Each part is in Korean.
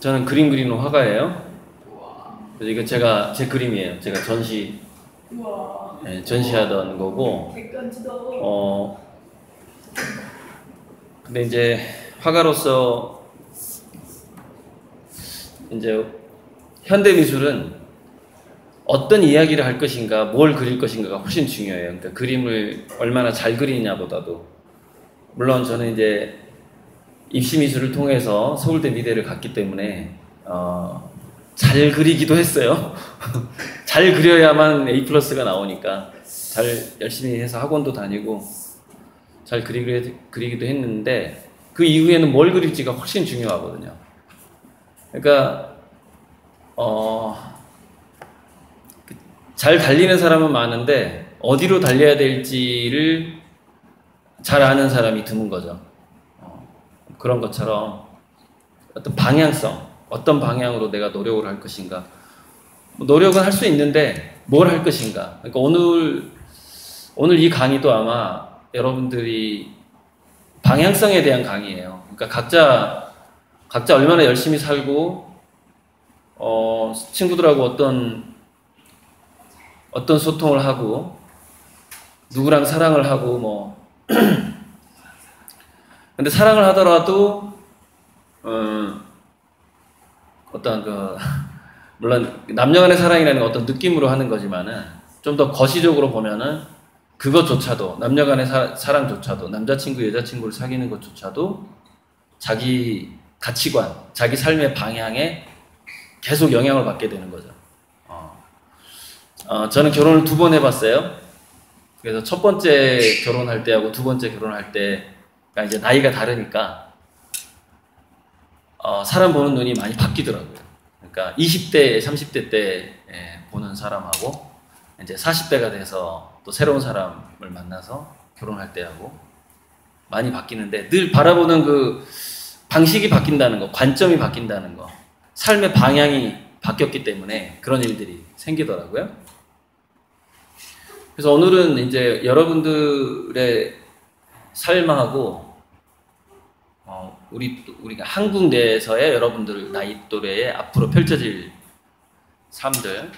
저는 그림 그리는 화가예요. 그래서 이거 제 그림이에요. 제가 전시하던 거고. 근데 이제 화가로서 이제 현대 미술은 어떤 이야기를 할 것인가, 뭘 그릴 것인가가 훨씬 중요해요. 그러니까 그림을 얼마나 잘 그리냐보다도. 물론 저는 이제 입시미술을 통해서 서울대 미대를 갔기 때문에 잘 그리기도 했어요. 잘 그려야만 A+가 나오니까 잘 열심히 해서 학원도 다니고 잘 그리기도 했는데 그 이후에는 뭘 그릴지가 훨씬 중요하거든요. 그러니까 잘 달리는 사람은 많은데 어디로 달려야 될지를 잘 아는 사람이 드문 거죠. 그런 것처럼 어떤 방향성, 어떤 방향으로 내가 노력을 할 것인가. 노력은 할 수 있는데 뭘 할 것인가. 그러니까 오늘 이 강의도 아마 여러분들이 방향성에 대한 강의예요. 그러니까 각자 얼마나 열심히 살고 친구들하고 어떤 소통을 하고 누구랑 사랑을 하고 뭐 근데 사랑을 하더라도 물론 남녀간의 사랑이라는 건 어떤 느낌으로 하는 거지만은 좀 더 거시적으로 보면은 그것조차도 남녀간의 사랑조차도 남자친구 여자친구를 사귀는 것조차도 자기 가치관, 자기 삶의 방향에 계속 영향을 받게 되는 거죠. 저는 결혼을 2번 해봤어요. 그래서 첫 번째 결혼할 때하고 두 번째 결혼할 때가 이제 나이가 다르니까 사람 보는 눈이 많이 바뀌더라고요. 그러니까 20대, 30대 때 보는 사람하고 이제 40대가 돼서 또 새로운 사람을 만나서 결혼할 때하고 많이 바뀌는데 늘 바라보는 그 방식이 바뀐다는 거, 관점이 바뀐다는 거, 삶의 방향이 바뀌었기 때문에 그런 일들이 생기더라고요. 그래서 오늘은 이제 여러분들의 삶하고 우리가 한국 내에서의 여러분들 나이 또래에 앞으로 펼쳐질 삶들,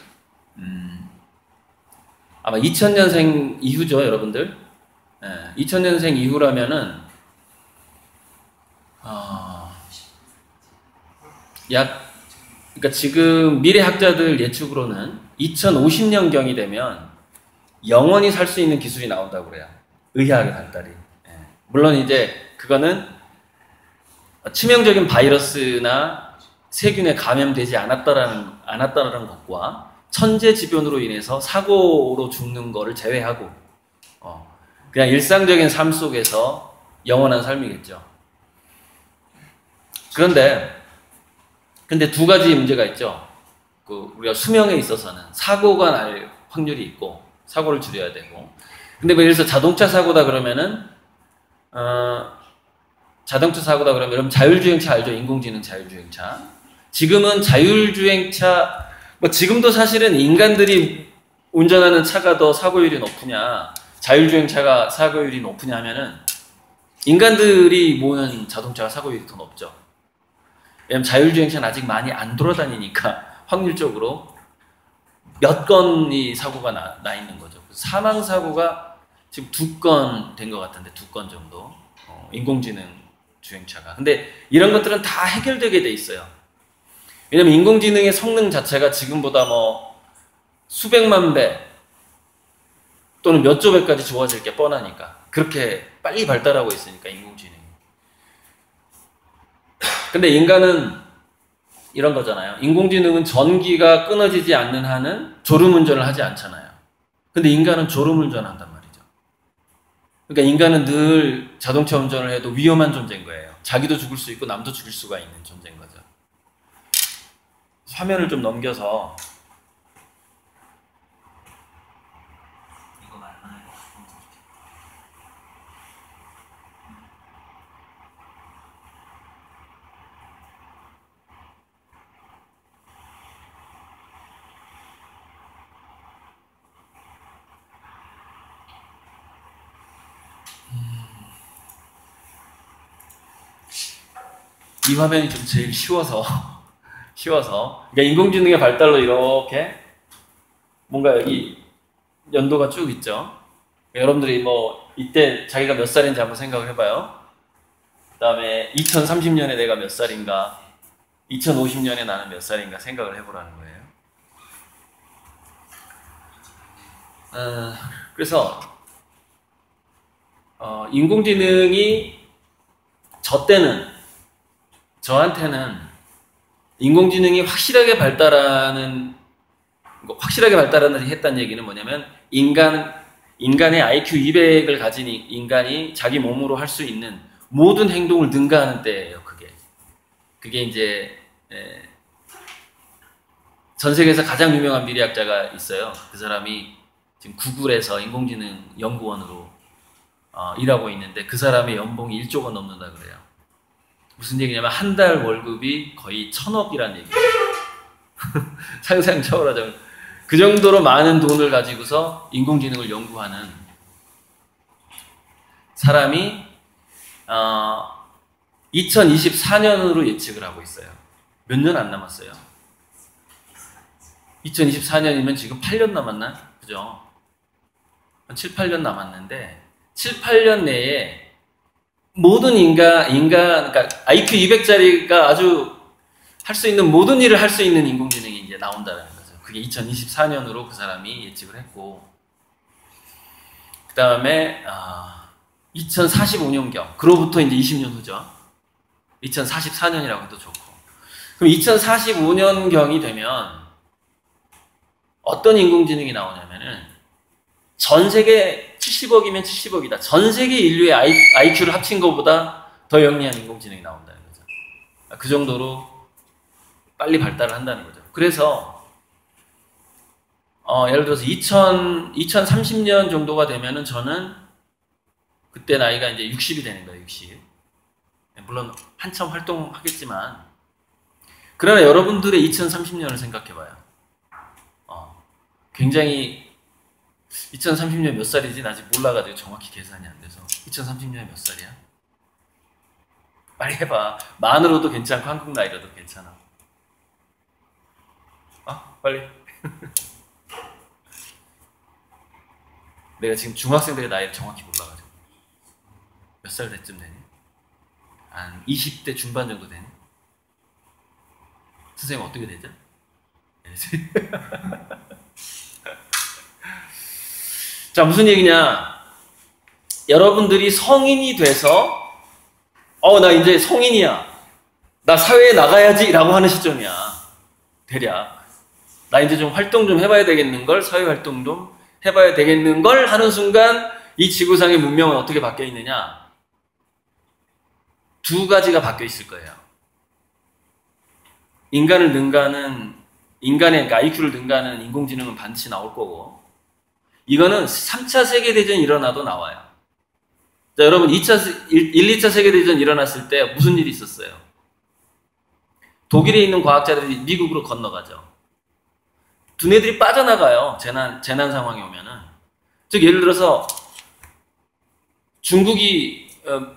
아마 2000년생 이후죠, 여러분들. 2000년생 이후라면은 그러니까 지금 미래학자들 예측으로는 2050년경이 되면 영원히 살 수 있는 기술이 나온다고 그래요. 의학의 발달이. 물론 이제 그거는 치명적인 바이러스나 세균에 감염되지 않았다라는 것과 천재지변으로 인해서 사고로 죽는 거를 제외하고 그냥 일상적인 삶 속에서 영원한 삶이겠죠. 근데 두 가지 문제가 있죠. 우리가 수명에 있어서는 사고가 날 확률이 있고 사고를 줄여야 되고. 근데 뭐 예를 들어서 자동차 사고다 그러면은 여러분 자율주행차 알죠? 인공지능 자율주행차. 지금은 자율주행차 뭐 지금도 사실은 인간들이 운전하는 차가 더 사고율이 높으냐 자율주행차가 사고율이 높으냐 하면은 인간들이 모는 자동차가 사고율이 더 높죠. 왜냐면 자율주행차는 아직 많이 안 돌아다니니까 확률적으로 몇 건이 사고가 나 있는 거죠. 사망사고가 지금 2건 된 것 같은데 2건 정도 인공지능 주행차가. 근데 이런 것들은 다 해결되게 돼 있어요. 왜냐면 인공지능의 성능 자체가 지금보다 뭐 수백만 배 또는 몇 조 배까지 좋아질 게 뻔하니까. 그렇게 빨리 발달하고 있으니까 인공지능이. 근데 인간은 이런 거잖아요. 인공지능은 전기가 끊어지지 않는 한은 졸음운전을 하지 않잖아요. 근데 인간은 졸음운전한단 말이죠. 그러니까 인간은 늘 자동차 운전을 해도 위험한 존재인 거예요. 자기도 죽을 수 있고 남도 죽일 수가 있는 존재인 거죠. 화면을 좀 넘겨서 이 화면이 좀 제일 쉬워서 쉬워서. 그러니까 인공지능의 발달로 이렇게 뭔가 여기 연도가 쭉 있죠. 여러분들이 뭐 이때 자기가 몇 살인지 한번 생각을 해봐요. 그 다음에 2030년에 내가 몇 살인가, 2050년에 나는 몇 살인가 생각을 해보라는 거예요. 그래서 인공지능이 저한테는 인공지능이 확실하게 발달하는 했다는 얘기는 뭐냐면 인간의 IQ 200을 가진 인간이 자기 몸으로 할 수 있는 모든 행동을 능가하는 때예요. 그게 이제 전 세계에서 가장 유명한 미래학자가 있어요. 그 사람이 지금 구글에서 인공지능 연구원으로 일하고 있는데 그 사람의 연봉이 1조가 넘는다 그래요. 무슨 얘기냐면 한 달 월급이 거의 1,000억이라는 얘기예요. 상상 초월하죠. 그 정도로 많은 돈을 가지고서 인공지능을 연구하는 사람이 2024년으로 예측을 하고 있어요. 몇 년 안 남았어요. 2024년이면 지금 8년 남았나? 그죠? 7, 8년 남았는데 7, 8년 내에 모든 그러니까 IQ 200짜리가 아주 할 수 있는 모든 일을 할 수 있는 인공지능이 이제 나온다는 거죠. 그게 2024년으로 그 사람이 예측을 했고, 그 다음에 2045년경, 그로부터 이제 20년 후죠. 2044년이라고 해도 좋고. 그럼 2045년경이 되면 어떤 인공지능이 나오냐면은 전 세계 70억이면 70억이다. 전 세계 인류의 IQ를 합친 것보다 더 영리한 인공지능이 나온다는 거죠. 그 정도로 빨리 발달을 한다는 거죠. 그래서 예를 들어서 2030년 정도가 되면은 저는 그때 나이가 이제 60이 되는 거예요. 60. 물론 한참 활동하겠지만, 그러나 여러분들의 2030년을 생각해봐요. 굉장히 2030년 몇 살이지? 나 아직 몰라가지고 정확히 계산이 안 돼서. 2030년에 몇 살이야? 빨리 해봐. 만으로도 괜찮고 한국 나이로도 괜찮아. 빨리. 내가 지금 중학생들의 나이를 정확히 몰라가지고. 몇 살 때쯤 되니? 한 20대 중반 정도 되니? 선생님 어떻게 되죠? 자, 무슨 얘기냐? 여러분들이 성인이 돼서 나 이제 성인이야. 나 사회에 나가야지 라고 하는 시점이야. 대략. 나 이제 좀 활동 좀 해봐야 되겠는 걸, 사회 활동 좀 해봐야 되겠는 걸 하는 순간 이 지구상의 문명은 어떻게 바뀌어 있느냐? 두 가지가 바뀌어 있을 거예요. 인간의 그러니까 IQ를 능가하는 인공지능은 반드시 나올 거고, 이거는 3차 세계대전이 일어나도 나와요. 자, 여러분 1, 2차 세계대전 일어났을 때 무슨 일이 있었어요? 독일에 있는 과학자들이 미국으로 건너가죠. 두뇌들이 빠져나가요. 재난 상황이 오면은. 즉 예를 들어서 중국이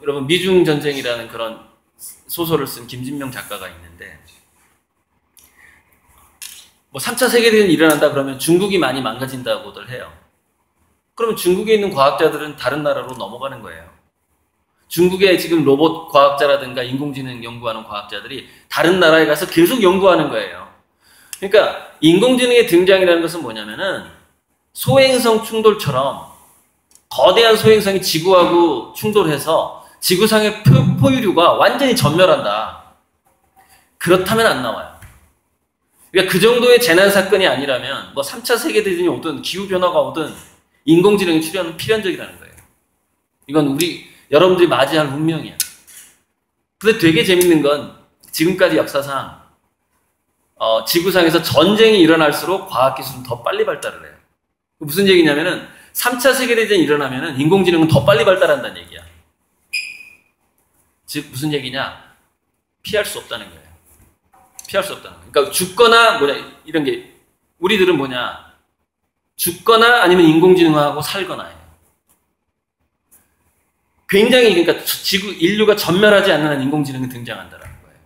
여러분 미중 전쟁이라는 그런 소설을 쓴 김진명 작가가 있는데, 뭐 3차 세계대전이 일어난다 그러면 중국이 많이 망가진다고들 해요. 그러면 중국에 있는 과학자들은 다른 나라로 넘어가는 거예요. 중국에 지금 로봇 과학자라든가 인공지능 연구하는 과학자들이 다른 나라에 가서 계속 연구하는 거예요. 그러니까 인공지능의 등장이라는 것은 뭐냐면은 소행성 충돌처럼 거대한 소행성이 지구하고 충돌해서 지구상의 포유류가 완전히 전멸한다. 그렇다면 안 나와요. 그러니까 그 정도의 재난 사건이 아니라면 뭐 3차 세계대전이 오든 기후변화가 오든 인공지능의 출현은 필연적이라는 거예요. 이건 여러분들이 맞이할 운명이야. 근데 되게 재밌는 건 지금까지 역사상 지구상에서 전쟁이 일어날수록 과학기술은 더 빨리 발달을 해요. 무슨 얘기냐면은 3차 세계대전이 일어나면은 인공지능은 더 빨리 발달한다는 얘기야. 즉 무슨 얘기냐? 피할 수 없다는 거예요. 피할 수 없다는 거예요. 그러니까 죽거나 이런 게 우리들은 죽거나 아니면 인공지능하고 살거나예요. 굉장히 그러니까 인류가 전멸하지 않는 한 인공지능이 등장한다는 거예요.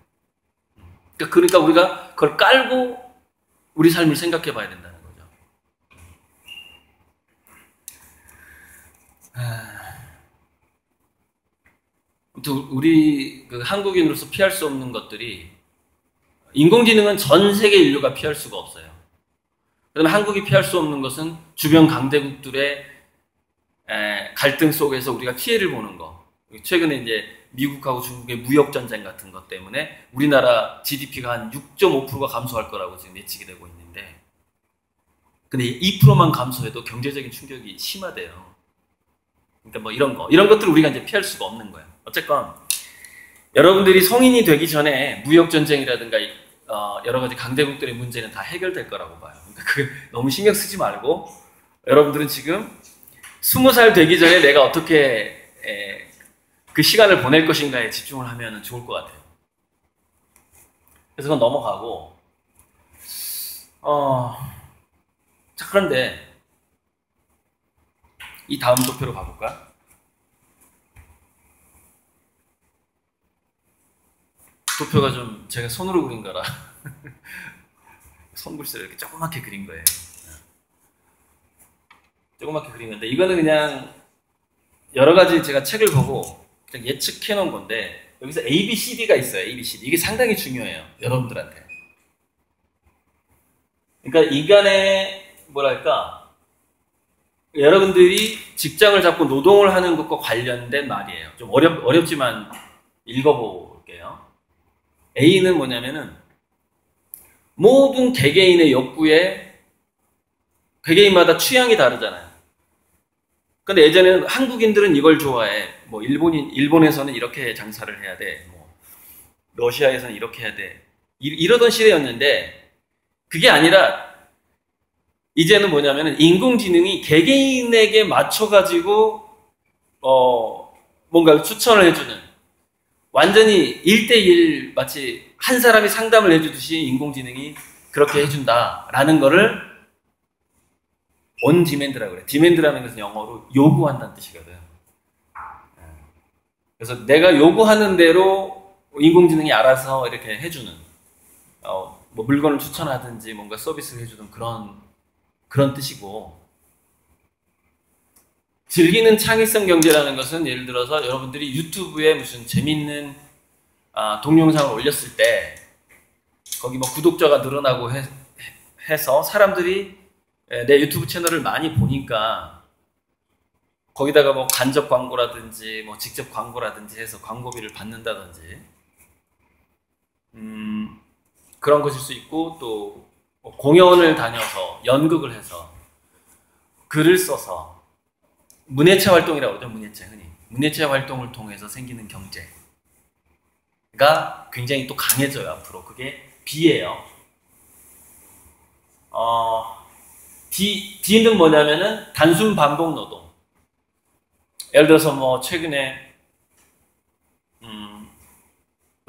그러니까 우리가 그걸 깔고 우리 삶을 생각해 봐야 된다는 거죠. 우리 그 한국인으로서 피할 수 없는 것들이, 인공지능은 전 세계 인류가 피할 수가 없어요. 그다음에 한국이 피할 수 없는 것은 주변 강대국들의 갈등 속에서 우리가 피해를 보는 거. 최근에 이제 미국하고 중국의 무역 전쟁 같은 것 때문에 우리나라 GDP가 한 6.5%가 감소할 거라고 지금 예측이 되고 있는데, 근데 2%만 감소해도 경제적인 충격이 심하대요. 그러니까 뭐 이런 것들을 우리가 이제 피할 수가 없는 거예요. 어쨌건 여러분들이 성인이 되기 전에 무역 전쟁이라든가 여러 가지 강대국들의 문제는 다 해결될 거라고 봐요. 그러니까 그게 너무 신경 쓰지 말고, 여러분들은 지금 20살 되기 전에 내가 어떻게 그 시간을 보낼 것인가에 집중을 하면 좋을 것 같아요. 그래서 그건 넘어가고, 자, 그런데 이 다음 도표로 가볼까? 도표가 좀 제가 손으로 그린 거라 손글씨를 이렇게 조그맣게 그린 거예요. 조그맣게 그린 건데, 이거는 그냥 여러 가지 제가 책을 보고 그냥 예측해 놓은 건데, 여기서 A, B, C, D가 있어요. A, B, C, D. 이게 상당히 중요해요, 여러분들한테. 그러니까 인간의 뭐랄까, 여러분들이 직장을 잡고 노동을 하는 것과 관련된 말이에요. 좀 어렵지만 읽어볼게요. A는 뭐냐면은 모든 개개인의 욕구에, 개개인마다 취향이 다르잖아요. 근데 예전에는 한국인들은 이걸 좋아해. 뭐 일본에서는 이렇게 장사를 해야 돼. 뭐 러시아에서는 이렇게 해야 돼. 이러던 시대였는데, 그게 아니라 이제는 뭐냐면은 인공지능이 개개인에게 맞춰가지고 뭔가 추천을 해주는, 완전히 1대1, 마치 한 사람이 상담을 해주듯이 인공지능이 그렇게 해준다라는 거를 on demand라고 그래. demand라는 것은 영어로 요구한다는 뜻이거든. 그래서 내가 요구하는 대로 인공지능이 알아서 이렇게 해주는, 뭐 물건을 추천하든지 뭔가 서비스를 해주는 그런 뜻이고, 즐기는 창의성 경제라는 것은, 예를 들어서 여러분들이 유튜브에 무슨 재밌는 동영상을 올렸을 때 거기 뭐 구독자가 늘어나고 해서 사람들이 내 유튜브 채널을 많이 보니까 거기다가 뭐 간접 광고라든지 뭐 직접 광고라든지 해서 광고비를 받는다든지, 그런 것일 수 있고, 또 공연을 다녀서 연극을 해서 글을 써서 문예체 활동이라고 하죠. 문예체 활동을 통해서 생기는 경제가 굉장히 또 강해져요. 앞으로 그게 B예요. D는 뭐냐면은 단순 반복 노동. 예를 들어서 뭐 최근에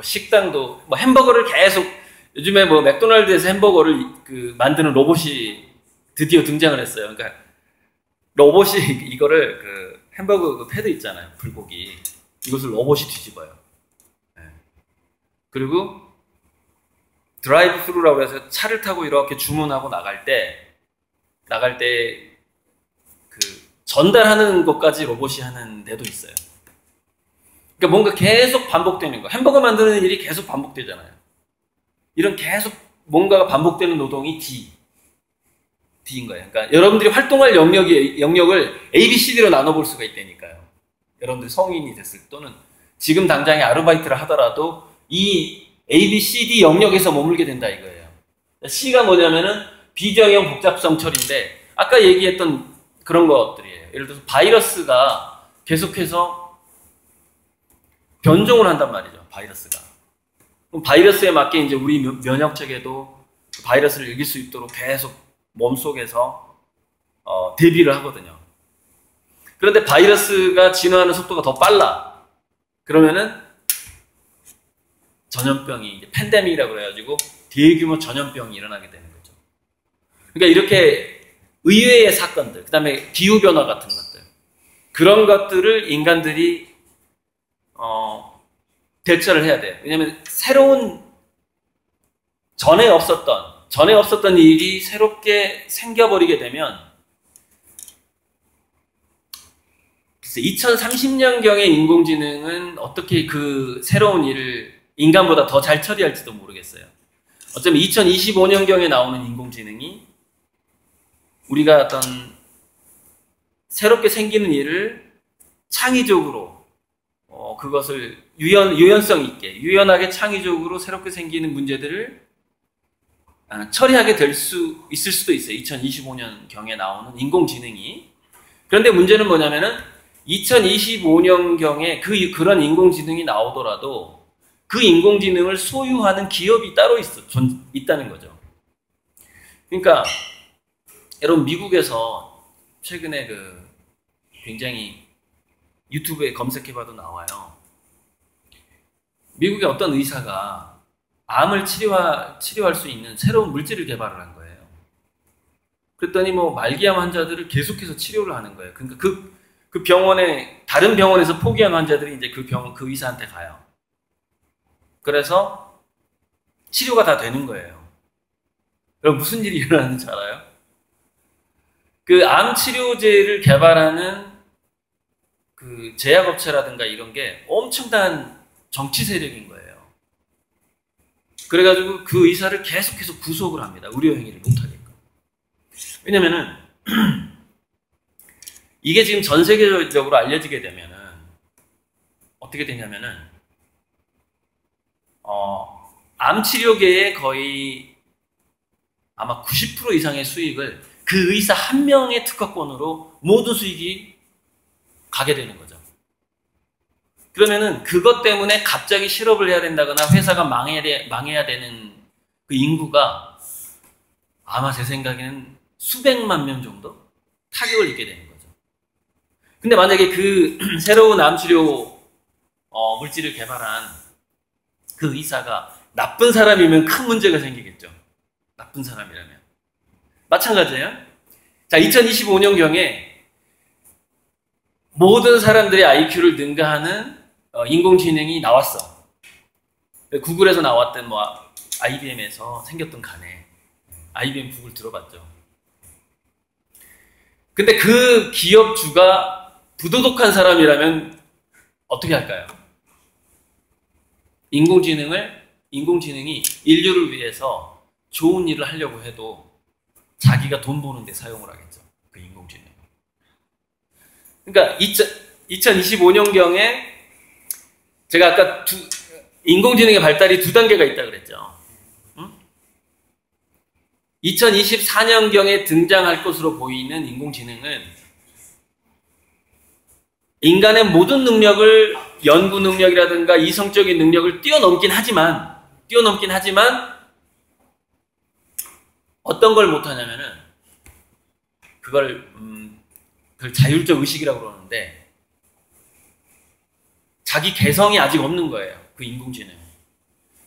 식당도 뭐 햄버거를 계속, 요즘에 뭐 맥도날드에서 햄버거를 만드는 로봇이 드디어 등장을 했어요. 그러니까 로봇이 이거를 햄버거 그 패드 있잖아요, 불고기, 이것을 로봇이 뒤집어요. 네. 그리고 드라이브 스루라고 해서 차를 타고 이렇게 주문하고 나갈 때 전달하는 것까지 로봇이 하는 데도 있어요. 그러니까 뭔가 계속 반복되는 거, 햄버거 만드는 일이 계속 반복되잖아요. 이런 계속 뭔가가 반복되는 노동이 D인 거예요. 그러니까 여러분들이 활동할 영역을 A, B, C, D로 나눠볼 수가 있다니까요. 여러분들이 성인이 됐을, 또는 지금 당장에 아르바이트를 하더라도 이 A, B, C, D 영역에서 머물게 된다 이거예요. C가 뭐냐면은 비정형 복잡성 처리인데, 아까 얘기했던 그런 것들이에요. 예를 들어서 바이러스가 계속해서 변종을 한단 말이죠. 바이러스가. 그럼 바이러스에 맞게 이제 우리 면역 체계도 그 바이러스를 이길 수 있도록 계속 몸속에서 대비를 하거든요. 그런데 바이러스가 진화하는 속도가 더 빨라. 그러면은 전염병이, 이제 팬데믹이라고 그래가지고 대규모 전염병이 일어나게 되는 거죠. 그러니까 이렇게 의외의 사건들, 그 다음에 기후변화 같은 것들, 그런 것들을 인간들이 대처를 해야 돼요. 왜냐하면 새로운 전에 없었던 일이 새롭게 생겨버리게 되면 2030년경의 인공지능은 어떻게 그 새로운 일을 인간보다 더 잘 처리할지도 모르겠어요. 어쩌면 2025년경에 나오는 인공지능이 우리가 어떤 새롭게 생기는 일을 창의적으로 그것을 유연성 있게 유연하게 창의적으로 새롭게 생기는 문제들을 처리하게 될 수 있을 수도 있어요. 2025년경에 나오는 인공지능이. 그런데 문제는 뭐냐면은 2025년경에 그런 인공지능이 나오더라도 그 인공지능을 소유하는 기업이 따로 있다는 거죠. 그러니까 여러분 미국에서 최근에 굉장히 유튜브에 검색해봐도 나와요. 미국의 어떤 의사가 암을 치료할 수 있는 새로운 물질을 개발을 한 거예요. 그랬더니 말기암 환자들을 계속해서 치료를 하는 거예요. 그러니까 그 병원에, 다른 병원에서 포기한 환자들이 이제 그 의사한테 가요. 그래서 치료가 다 되는 거예요. 그럼 무슨 일이 일어나는지 알아요? 그 암 치료제를 개발하는 그 제약업체라든가 이런 게 엄청난 정치 세력인 거예요. 그래가지고 그 의사를 계속해서 구속을 합니다. 의료행위를 못하게끔. 왜냐면은 이게 지금 전 세계적으로 알려지게 되면은 어떻게 되냐면은 암 치료계의 거의 아마 90% 이상의 수익을 그 의사 한 명의 특허권으로 모든 수익이 가게 되는 거죠. 그러면은 그것 때문에 갑자기 실업을 해야 된다거나 회사가 망해야 되는 그 인구가 아마 제 생각에는 수백만 명 정도 타격을 입게 되는 거죠. 근데 만약에 그 새로운 암치료 물질을 개발한 그 의사가 나쁜 사람이면 큰 문제가 생기겠죠. 나쁜 사람이라면. 마찬가지예요. 자, 2025년경에 모든 사람들의 IQ를 능가하는 인공지능이 나왔어. 구글에서 나왔던 IBM에서 생겼던 간에 IBM 구글 들어봤죠. 근데 그 기업주가 부도덕한 사람이라면 어떻게 할까요? 인공지능이 인류를 위해서 좋은 일을 하려고 해도 자기가 돈 버는데 사용을 하겠죠. 그 인공지능. 그러니까 2025년경에 제가 아까 인공지능의 발달이 두 단계가 있다고 그랬죠. 2024년경에 등장할 것으로 보이는 인공지능은 인간의 모든 능력을, 연구 능력이라든가 이성적인 능력을 뛰어넘긴 하지만 어떤 걸 못하냐면은 그걸 자율적 의식이라고 그러는데 자기 개성이 아직 없는 거예요. 그 인공지능.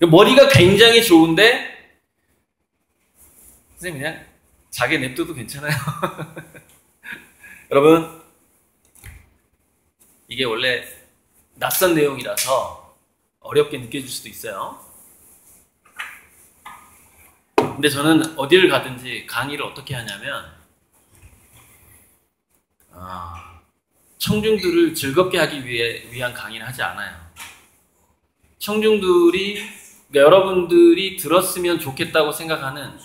머리가 굉장히 좋은데 선생님 그냥 자기 냅둬도 괜찮아요. 여러분 이게 원래 낯선 내용이라서 어렵게 느껴질 수도 있어요. 근데 저는 어디를 가든지 강의를 어떻게 하냐면 청중들을 즐겁게 하기 위한 강의는 하지 않아요. 청중들이, 그러니까 여러분들이 들었으면 좋겠다고 생각하는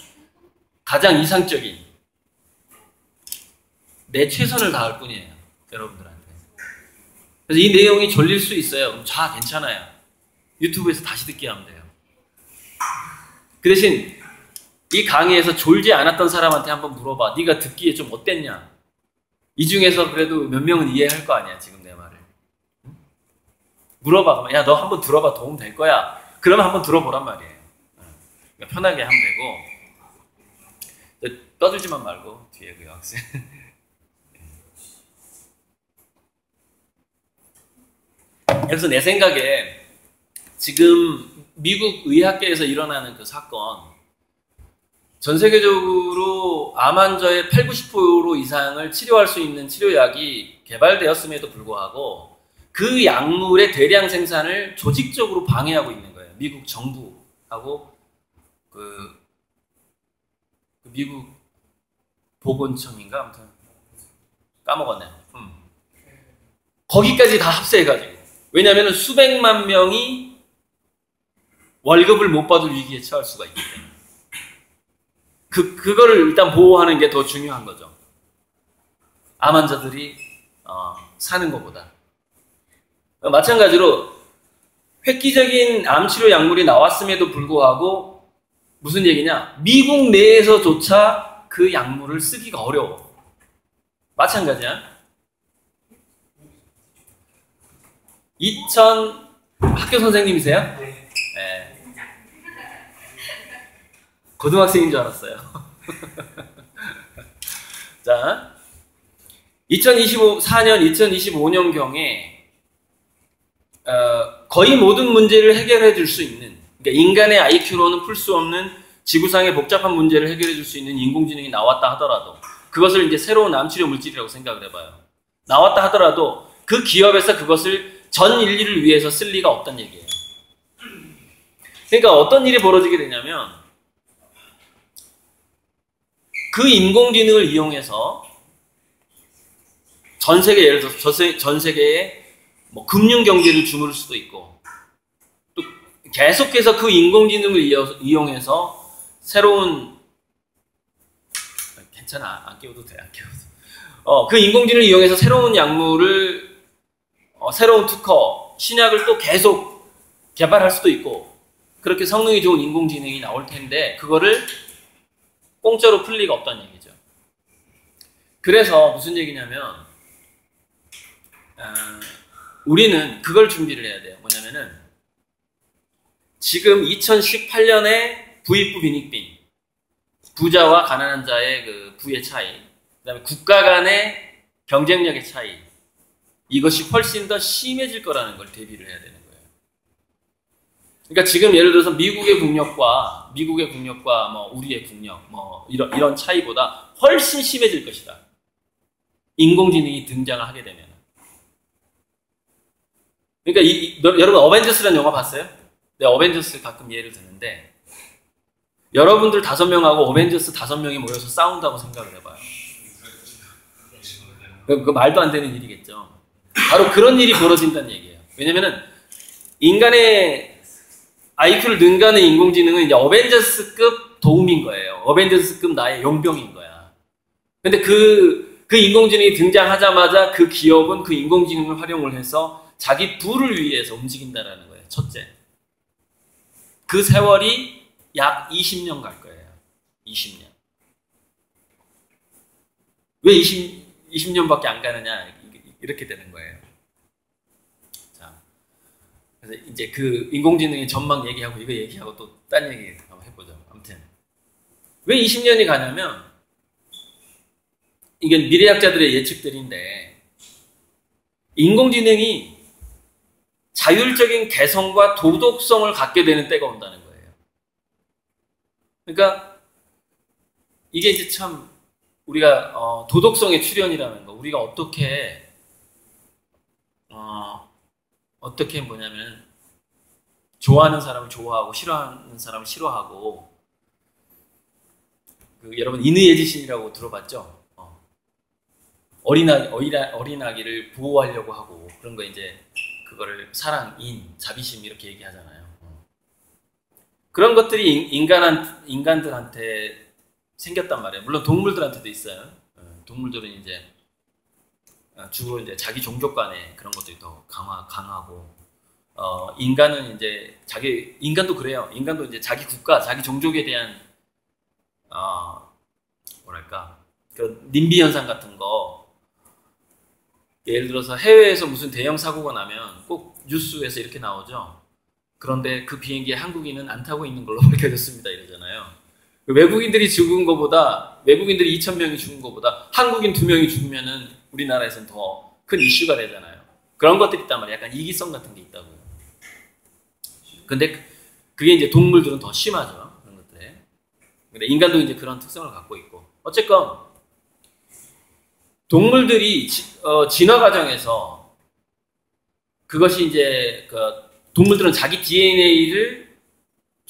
가장 이상적인 내 최선을 다할 뿐이에요. 여러분들한테. 그래서 이 내용이 졸릴 수 있어요. 그럼 괜찮아요. 유튜브에서 다시 듣게 하면 돼요. 그 대신 이 강의에서 졸지 않았던 사람한테 한번 물어봐. 네가 듣기에 좀 어땠냐? 이 중에서 그래도 몇 명은 이해할 거 아니야, 지금 내 말을. 응? 물어봐. 야, 너 한번 들어봐. 도움 될 거야. 그러면 한번 들어보란 말이에요. 그러니까 편하게 하면 되고. 떠들지만 말고, 뒤에 그 학생. 그래서 내 생각에 지금 미국 의학계에서 일어나는 그 사건, 전 세계적으로 암 환자의 80-90% 이상을 치료할 수 있는 치료약이 개발되었음에도 불구하고 그 약물의 대량 생산을 조직적으로 방해하고 있는 거예요. 미국 정부하고 그 미국 보건청인가 아무튼 까먹었네. 거기까지 다 합세해가지고. 왜냐하면 수백만 명이 월급을 못 받을 위기에 처할 수가 있기 때문에. 그거를 일단 보호하는 게 더 중요한 거죠. 암 환자들이 사는 것보다. 마찬가지로 획기적인 암치료 약물이 나왔음에도 불구하고 무슨 얘기냐? 미국 내에서조차 그 약물을 쓰기가 어려워. 마찬가지야. 학교 선생님이세요? 네. 고등학생인 줄 알았어요. 자, 2024년, 2025년경에 거의 모든 문제를 해결해 줄 수 있는, 그러니까 인간의 IQ로는 풀 수 없는 지구상의 복잡한 문제를 해결해 줄 수 있는 인공지능이 나왔다 하더라도, 그것을 이제 새로운 암치료 물질이라고 생각을 해봐요. 나왔다 하더라도 그 기업에서 그것을 전 인류를 위해서 쓸 리가 없다는 얘기예요. 그러니까 어떤 일이 벌어지게 되냐면, 그 인공지능을 이용해서 전 세계, 예를 들어서 전 세계에 뭐 금융 경제를 주무를 수도 있고, 또 계속해서 그 인공지능을 이용해서 새로운, 괜찮아, 안 깨워도 돼, 안 깨워도. 그 인공지능을 이용해서 새로운 약물을, 새로운 특허, 신약을 또 계속 개발할 수도 있고, 그렇게 성능이 좋은 인공지능이 나올 텐데, 그거를 공짜로 풀 리가 없다는 얘기죠. 그래서 무슨 얘기냐면, 우리는 그걸 준비를 해야 돼요. 뭐냐면은, 지금 2018년에 부익부 빈익빈, 부자와 가난한 자의 그 부의 차이, 그 다음에 국가 간의 경쟁력의 차이, 이것이 훨씬 더 심해질 거라는 걸 대비를 해야 되는 거예요. 그러니까 지금 예를 들어서 미국의 국력과 뭐 우리의 국력, 뭐 이런 차이보다 훨씬 심해질 것이다. 인공지능이 등장을 하게 되면. 그러니까 여러분 어벤져스라는 영화 봤어요? 네, 어벤져스 가끔 예를 드는데, 여러분들 5명하고 어벤져스 5명이 모여서 싸운다고 생각을 해봐요. 그 말도 안 되는 일이겠죠. 바로 그런 일이 벌어진다는 얘기예요. 왜냐면은 인간의 IQ를 능가하는 인공지능은 이제 어벤져스급 도움인 거예요. 어벤져스급 나의 용병인 거야. 근데 그 인공지능이 등장하자마자 그 기업은 그 인공지능을 활용을 해서 자기 부를 위해서 움직인다라는 거예요. 첫째. 그 세월이 약 20년 갈 거예요. 20년. 왜 20년밖에 안 가느냐? 이렇게 되는 거예요. 자, 그래서 이제 그 인공지능의 전망 얘기하고 이거 얘기하고 또 딴 얘기 한번 해보죠. 아무튼 왜 20년이 가냐면, 이게 미래학자들의 예측들인데, 인공지능이 자율적인 개성과 도덕성을 갖게 되는 때가 온다는 거예요. 그러니까 이게 이제 참 우리가 도덕성의 출현이라는 거, 우리가 어떻게 뭐냐면 좋아하는 사람을 좋아하고 싫어하는 사람을 싫어하고, 여러분 인의의 지신이라고 들어봤죠? 어린아기를 보호하려고 하고 그런 거, 이제 그거를 사랑, 인, 자비심 이렇게 얘기하잖아요. 그런 것들이 인간들한테 생겼단 말이에요. 물론 동물들한테도 있어요. 동물들은 이제 주로 이제 자기 종족 간에 그런 것들이 더 강하고, 인간은 이제 인간도 그래요. 인간도 이제 자기 국가, 자기 종족에 대한 그 님비 현상 같은 거, 예를 들어서 해외에서 무슨 대형 사고가 나면 꼭 뉴스에서 이렇게 나오죠. 그런데 그 비행기에 한국인은 안 타고 있는 걸로 밝혀졌습니다, 이러잖아요. 외국인들이 2,000명이 죽은 것보다 한국인 2명이 죽으면은 우리나라에서는 더 큰 이슈가 되잖아요. 그런 것들이 있단 말이에요. 약간 이기성 같은 게 있다고요. 근데 그게 이제 동물들은 더 심하죠. 그런 것들에. 근데 인간도 이제 그런 특성을 갖고 있고. 어쨌건 동물들이 진화 과정에서, 그것이 이제 동물들은 자기 DNA를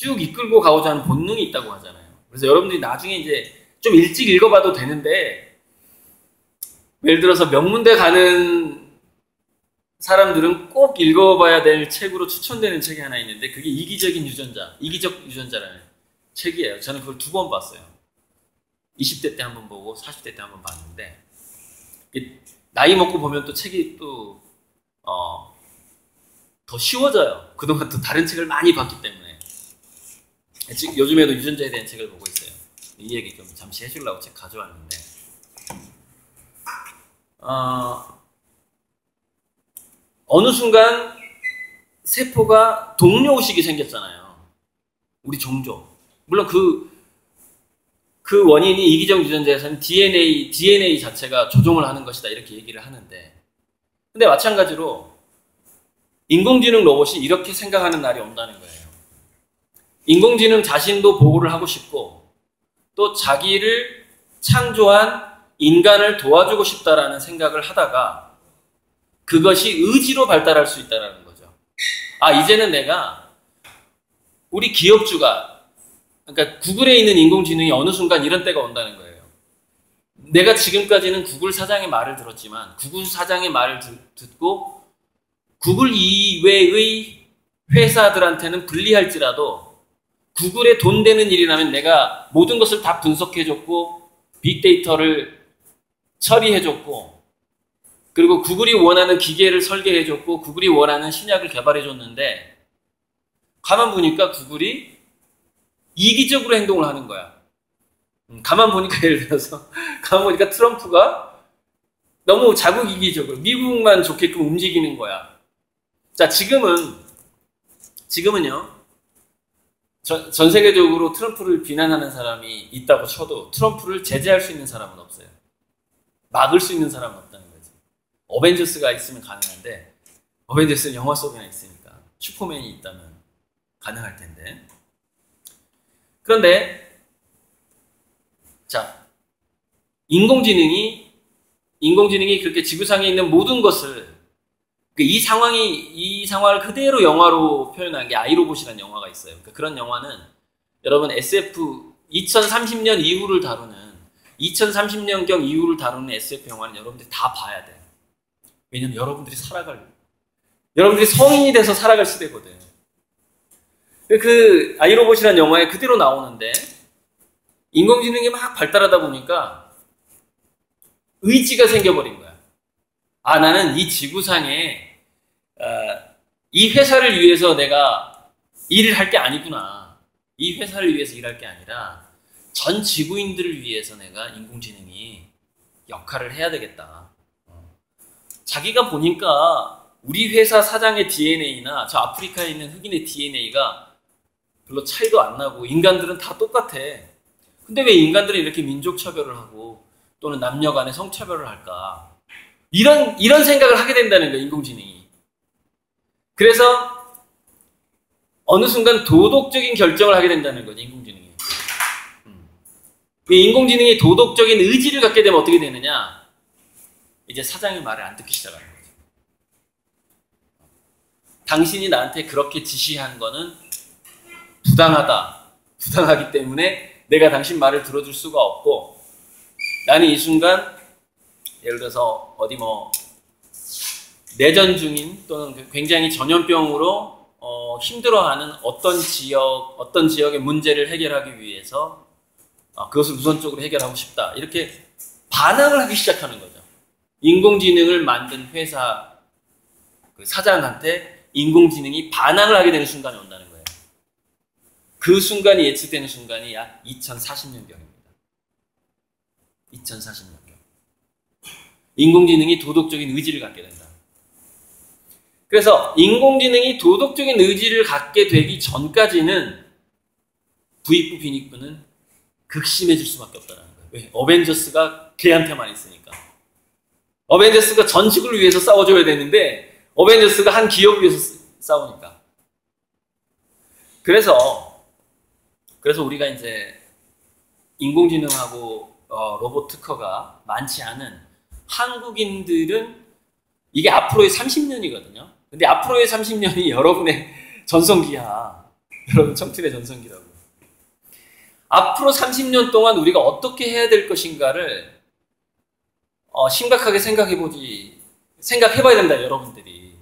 쭉 이끌고 가고자 하는 본능이 있다고 하잖아요. 그래서 여러분들이 나중에 이제 좀 일찍 읽어봐도 되는데, 예를 들어서 명문대 가는 사람들은 꼭 읽어봐야 될 책으로 추천되는 책이 하나 있는데, 그게 이기적 유전자라는 책이에요. 저는 그걸 2번 봤어요. 20대 때 한번 보고 40대 때 한번 봤는데, 나이 먹고 보면 또 책이 또 더 쉬워져요. 그동안 또 다른 책을 많이 봤기 때문에. 지금 요즘에도 유전자에 대한 책을 보고 있어요. 이 얘기 좀 잠시 해주려고 책 가져왔는데, 어느 순간 세포가 동료의식이 생겼잖아요. 우리 종족. 물론 그 원인이 이기적 유전자에서는 DNA 자체가 조종을 하는 것이다, 이렇게 얘기를 하는데, 근데 마찬가지로 인공지능 로봇이 이렇게 생각하는 날이 온다는 거예요. 인공지능 자신도 보호를 하고 싶고, 또 자기를 창조한 인간을 도와주고 싶다라는 생각을 하다가 그것이 의지로 발달할 수 있다는 거죠. 이제는 내가 우리 기업주가, 그러니까 구글에 있는 인공지능이 어느 순간 이런 때가 온다는 거예요. 내가 지금까지는 구글 사장의 말을 들었지만, 구글 사장의 말을 듣고 구글 이외의 회사들한테는 불리할지라도 구글에 돈 되는 일이라면 내가 모든 것을 다 분석해줬고 빅데이터를 처리해줬고, 그리고 구글이 원하는 기계를 설계해줬고 구글이 원하는 신약을 개발해줬는데, 가만 보니까 구글이 이기적으로 행동을 하는 거야. 가만 보니까 예를 들어서 가만 보니까 트럼프가 너무 자국 이기적으로 미국만 좋게끔 움직이는 거야. 자, 지금은요, 전 세계적으로 트럼프를 비난하는 사람이 있다고 쳐도 트럼프를 제재할 수 있는 사람은 없어요. 막을 수 있는 사람은 없다는 거지. 어벤져스가 있으면 가능한데, 어벤져스는 영화 속에나 있으니까 슈퍼맨이 있다면 가능할 텐데. 그런데 자, 인공지능이 그렇게 지구상에 있는 모든 것을, 이 상황을 그대로 영화로 표현한 게 아이로봇이라는 영화가 있어요. 그런 영화는 여러분 SF 2030년 이후를 다루는 2030년경 이후를 다루는 SF 영화는 여러분들이 다 봐야 돼요. 왜냐면 여러분들이 성인이 돼서 살아갈 시대거든. 그 아이로봇이라는 영화에 그대로 나오는데, 인공지능이 막 발달하다 보니까 의지가 생겨버린 거야. 나는 이 지구상에 이 회사를 위해서 내가 일을 할 게 아니구나. 이 회사를 위해서 일할 게 아니라 전 지구인들을 위해서 내가 인공지능이 역할을 해야 되겠다. 자기가 보니까 우리 회사 사장의 DNA나 저 아프리카에 있는 흑인의 DNA가 별로 차이도 안 나고 인간들은 다 똑같아. 근데 왜 인간들은 이렇게 민족 차별을 하고 또는 남녀 간의 성차별을 할까? 이런 생각을 하게 된다는 거예요, 인공지능이. 그래서 어느 순간 도덕적인 결정을 하게 된다는 거죠, 인공지능이. 인공지능이 도덕적인 의지를 갖게 되면 어떻게 되느냐? 이제 사장의 말을 안 듣기 시작하는 거죠. 당신이 나한테 그렇게 지시한 거는 부당하기 때문에 내가 당신 말을 들어줄 수가 없고, 나는 이 순간 예를 들어서 어디 내전 중인 또는 굉장히 전염병으로 힘들어하는 어떤 지역의 문제를 해결하기 위해서 그것을 우선적으로 해결하고 싶다, 이렇게 반항을 하기 시작하는 거죠. 인공지능을 만든 회사 그 사장한테 인공지능이 반항을 하게 되는 순간이 온다는 거예요. 그 순간이 예측되는 순간이 약 2040년경입니다. 2040년경. 인공지능이 도덕적인 의지를 갖게 된다. 그래서 인공지능이 도덕적인 의지를 갖게 되기 전까지는 부익부 빈익부는 극심해질 수밖에 없다는 거예요. 왜? 어벤져스가 걔한테만 있으니까. 어벤져스가 전 지구를 위해서 싸워줘야 되는데 어벤져스가 한 기업을 위해서 싸우니까. 그래서 우리가 이제 인공지능하고 로봇 특허가 많지 않은 한국인들은 이게 앞으로의 30년이거든요. 근데 앞으로의 30년이 여러분의 전성기야. 여러분 청춘의 전성기라고. 앞으로 30년 동안 우리가 어떻게 해야 될 것인가를 심각하게 생각해봐야 된다, 여러분들이.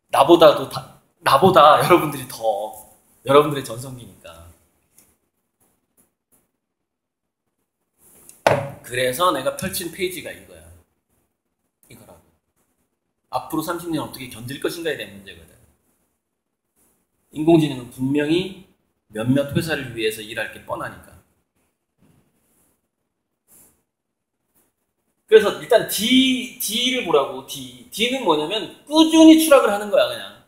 나보다 여러분들이 더, 여러분들의 전성기니까. 그래서 내가 펼친 페이지가 이거야. 이거라고. 앞으로 30년 어떻게 견딜 것인가에 대한 문제거든. 인공지능은 분명히 몇몇 회사를 위해서 일할 게 뻔하니까. 그래서 일단 D를 보라고. D는 뭐냐면 꾸준히 추락을 하는 거야, 그냥.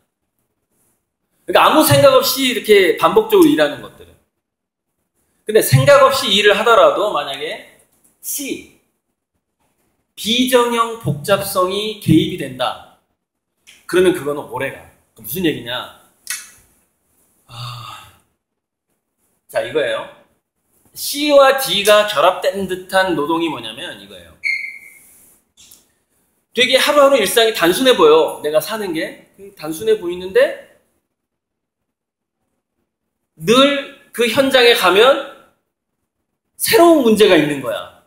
그러니까 아무 생각 없이 이렇게 반복적으로 일하는 것들은. 근데 생각 없이 일을 하더라도 만약에 C, 비정형 복잡성이 개입이 된다. 그러면 그거는 오래가. 무슨 얘기냐? 자, 이거예요. C와 D가 결합된 듯한 노동이 뭐냐면 이거예요. 되게 하루하루 일상이 단순해 보여. 내가 사는 게 단순해 보이는데 늘 그 현장에 가면 새로운 문제가 있는 거야.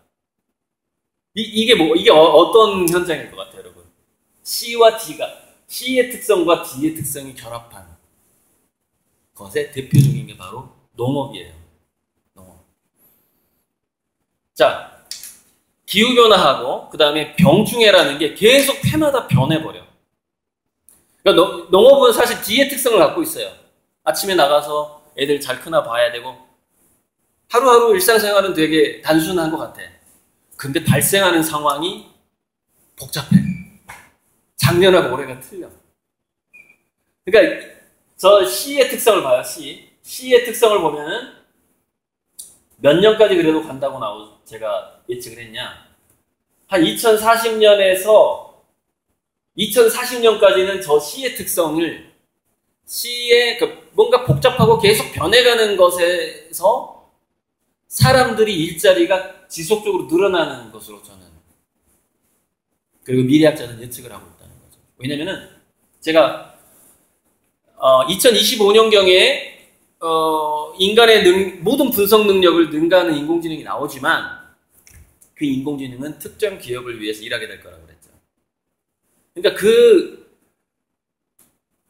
이게 어떤 현장일 것 같아요, 여러분? C와 D가, C의 특성과 D의 특성이 결합한 것의 대표적인 게 바로 농업이에요. 농업. 자, 기후변화하고 그 다음에 병충해라는 게 계속 해마다 변해버려. 그러니까 농업은 사실 D의 특성을 갖고 있어요. 아침에 나가서 애들 잘 크나 봐야 되고 하루하루 일상생활은 되게 단순한 것 같아. 근데 발생하는 상황이 복잡해. 작년하고 올해가 틀려. 그러니까 저 C의 특성을 봐요. C의 특성을 보면은 몇 년까지 그래도 간다고 제가 예측을 했냐. 한 2040년에서 2040년까지는 저 C의 특성을 C의 뭔가 복잡하고 계속 변해가는 것에서 사람들이 일자리가 지속적으로 늘어나는 것으로 저는, 그리고 미래학자는 예측을 하고 있다는 거죠. 왜냐면은 제가 2025년경에 인간의 모든 분석 능력을 능가하는 인공지능이 나오지만 그 인공지능은 특정 기업을 위해서 일하게 될 거라고 그랬죠. 그러니까 그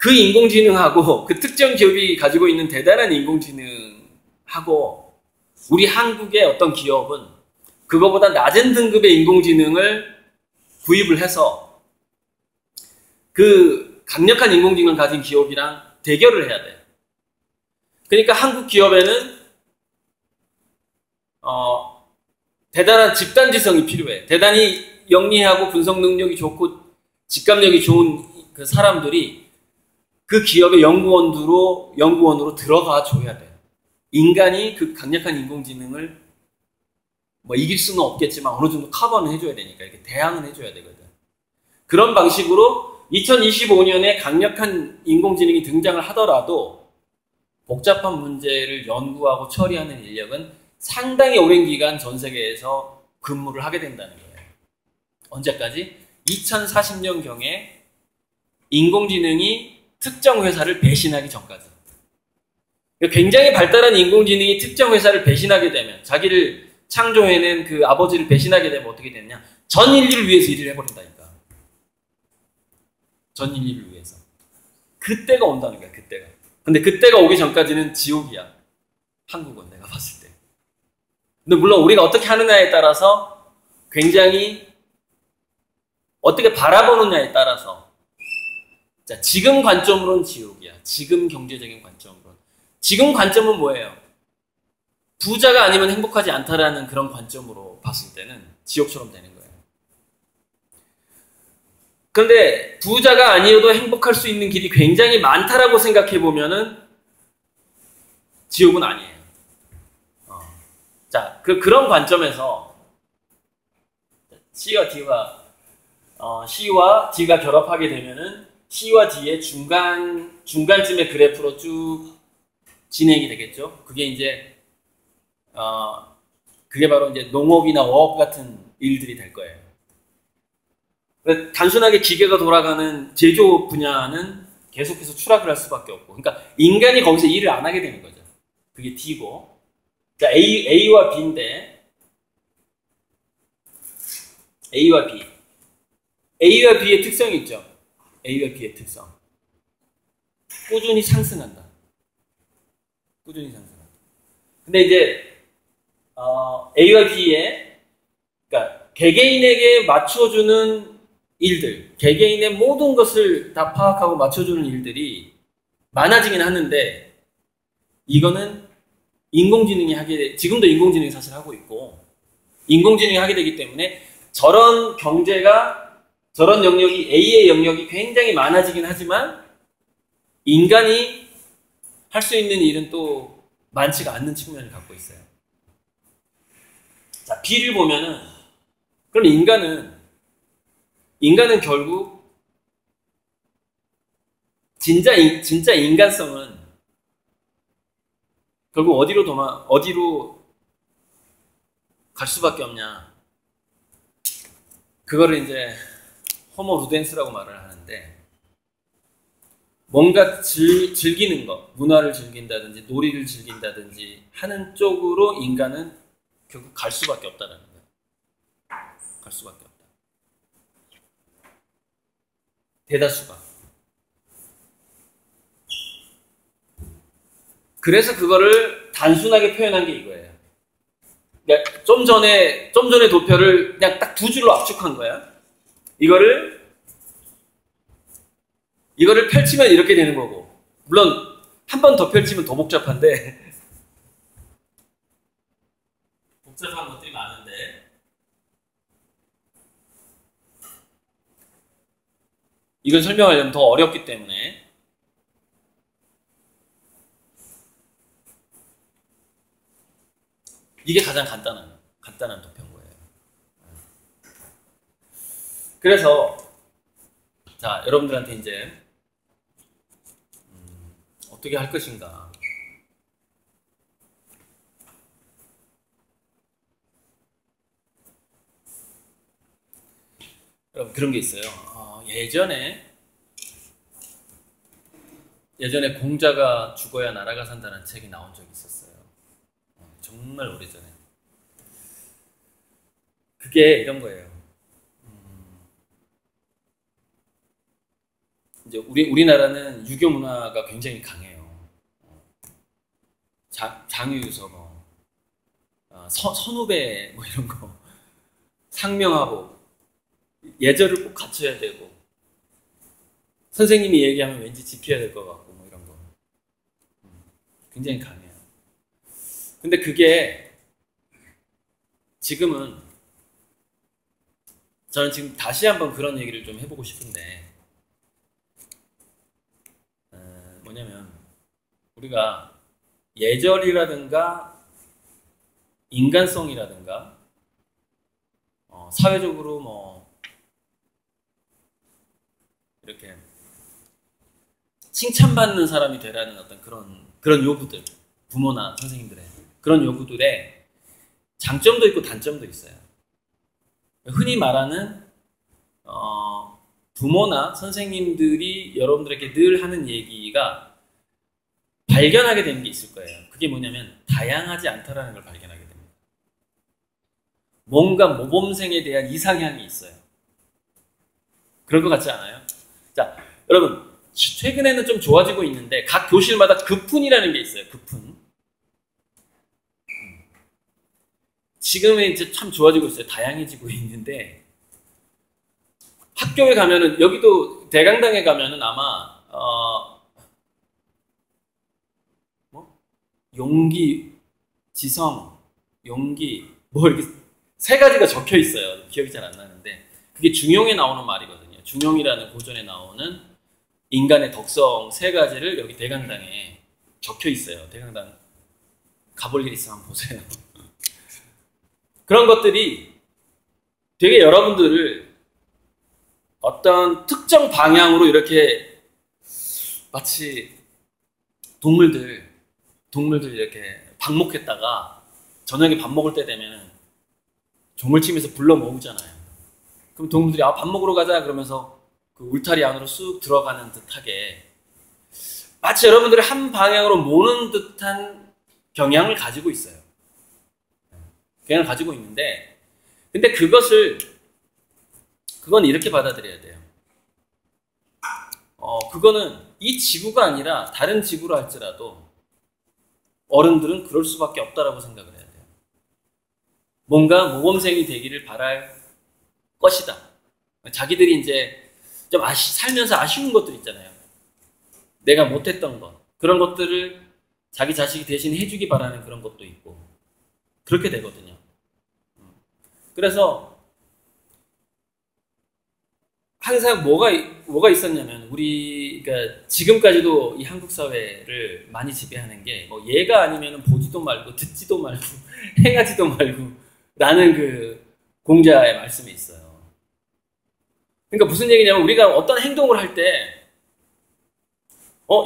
인공지능하고 그 특정 기업이 가지고 있는 대단한 인공지능하고 우리 한국의 어떤 기업은 그거보다 낮은 등급의 인공지능을 구입을 해서 그 강력한 인공지능을 가진 기업이랑 대결을 해야 돼. 그러니까 한국 기업에는 대단한 집단지성이 필요해. 대단히 영리하고 분석 능력이 좋고 직감력이 좋은 그 사람들이 그 기업의 연구원으로 들어가 줘야 돼. 인간이 그 강력한 인공지능을 이길 수는 없겠지만 어느 정도 커버는 해줘야 되니까 이렇게 대항은 해줘야 되거든. 그런 방식으로 2025년에 강력한 인공지능이 등장을 하더라도 복잡한 문제를 연구하고 처리하는 인력은 상당히 오랜 기간 전 세계에서 근무를 하게 된다는 거예요. 언제까지? 2040년경에 인공지능이 특정 회사를 배신하기 전까지. 굉장히 발달한 인공지능이 특정 회사를 배신하게 되면, 자기를 창조해낸 그 아버지를 배신하게 되면 어떻게 되느냐? 전 인류를 위해서 일을 해버린다니까. 전 인류를 위해서. 그때가 온다는 거야, 그때가. 근데 그때가 오기 전까지는 지옥이야. 한국은 내가 봤을 때. 근데 물론 우리가 어떻게 하느냐에 따라서 굉장히 어떻게 바라보느냐에 따라서. 자, 지금 관점으로는 지옥이야. 지금 경제적인 관점으로는. 지금 관점은 뭐예요? 부자가 아니면 행복하지 않다라는 그런 관점으로 봤을 때는 지옥처럼 되는 거예요. 그런데 부자가 아니어도 행복할 수 있는 길이 굉장히 많다라고 생각해 보면은 지옥은 아니에요. 자, 그런 관점에서 C와 D가 결합하게 되면은 C와 D의 중간쯤의 그래프로 쭉 진행이 되겠죠. 그게 이제 그게 바로 이제 농업이나 어업 같은 일들이 될 거예요. 단순하게 기계가 돌아가는 제조업 분야는 계속해서 추락을 할 수밖에 없고, 그러니까 인간이 거기서 일을 안 하게 되는 거죠. 그게 D고, 자 A와 B인데 A와 B, A와 B의 특성이 있죠. A와 B의 특성, 꾸준히 상승한다. 꾸준히 상승한다. 근데 이제 A와 B의, 그러니까 개개인에게 맞춰주는 일들, 개개인의 모든 것을 다 파악하고 맞춰주는 일들이 많아지긴 하는데, 이거는 인공지능이 지금도 인공지능이 사실 하고 있고, 인공지능이 하게 되기 때문에 저런 경제가, 저런 영역이, A의 영역이 굉장히 많아지긴 하지만 인간이 할 수 있는 일은 또 많지가 않는 측면을 갖고 있어요. 자, B를 보면은, 그럼 인간은 결국 진짜 인간성은 결국 어디로 갈 수밖에 없냐. 그거를 이제 호모 루덴스라고 말을 하는데, 뭔가 즐기는 것, 문화를 즐긴다든지 놀이를 즐긴다든지 하는 쪽으로 인간은 결국 갈 수밖에 없다는 거예요. 갈 수밖에 없다. 대다수가. 그래서 그거를 단순하게 표현한 게 이거예요. 그러니까 좀 전에 도표를 그냥 딱 두 줄로 압축한 거야. 이거를 펼치면 이렇게 되는 거고, 물론 한 번 더 펼치면 더 복잡한데, 복잡한 것들이 많은데, 이걸 설명하려면 더 어렵기 때문에 이게 가장 간단한 도표인 거예요. 그래서 자, 여러분들한테 이제 어떻게 할 것인가. 여러분, 그런 게 있어요. 예전에 공자가 죽어야 나라가 산다는 책이 나온 적이 있었어요. 정말 오래전에. 그게 이런 거예요. 이제 우리나라는 유교 문화가 굉장히 강해요. 장유유서, 선후배 이런 거, 상명하복, 예절을 꼭 갖춰야 되고, 선생님이 얘기하면 왠지 지켜야 될 것 같고, 이런 거 굉장히 강해요. 근데 그게 지금은, 저는 지금 다시 한번 그런 얘기를 좀 해보고 싶은데, 뭐냐면 우리가 예절이라든가 인간성이라든가 사회적으로 이렇게 칭찬받는 사람이 되라는 어떤 그런 요구들, 부모나 선생님들의 그런 요구들에 장점도 있고 단점도 있어요. 흔히 말하는 부모나 선생님들이 여러분들에게 늘 하는 얘기가 발견하게 되는 게 있을 거예요. 그게 뭐냐면 다양하지 않다라는 걸 발견하게 됩니다. 뭔가 모범생에 대한 이상향이 있어요. 그럴 것 같지 않아요? 자, 여러분, 최근에는 좀 좋아지고 있는데 각 교실마다 급훈이라는 게 있어요. 급훈. 지금은 이제 참 좋아지고 있어요. 다양해지고 있는데, 학교에 가면은, 여기도 대강당에 가면은 아마 용기, 지성, 용기 이렇게 세 가지가 적혀 있어요. 기억이 잘 안 나는데 그게 중용에 나오는 말이거든요. 중용이라는 고전에 나오는 인간의 덕성 세 가지를 여기 대강당에 적혀 있어요. 대강당 가볼 일 있으면 한번 보세요. 그런 것들이 되게 여러분들을 어떤 특정 방향으로 이렇게 마치 동물들 이렇게 방목했다가 저녁에 밥 먹을 때 되면 조물치면서 불러 모으잖아요. 그럼 동물들이 밥 먹으러 가자 그러면서 그 울타리 안으로 쑥 들어가는 듯하게 마치 여러분들이 한 방향으로 모는 듯한 경향을 가지고 있어요. 경향을 가지고 있는데, 근데 그건 이렇게 받아들여야 돼요. 그거는 이 지구가 아니라 다른 지구로 할지라도 어른들은 그럴 수밖에 없다라고 생각을 해야 돼요. 뭔가 모범생이 되기를 바랄 것이다. 자기들이 이제 좀 살면서 아쉬운 것들 있잖아요. 내가 못했던 것. 그런 것들을 자기 자식이 대신 해주기 바라는 그런 것도 있고. 그렇게 되거든요. 그래서 항상 뭐가 있었냐면, 그러니까 지금까지도 이 한국 사회를 많이 지배하는 게, 뭐 얘가 아니면 보지도 말고, 듣지도 말고, 행하지도 말고, 라는 그 공자의 말씀이 있어요. 그러니까 무슨 얘기냐면, 우리가 어떤 행동을 할 때,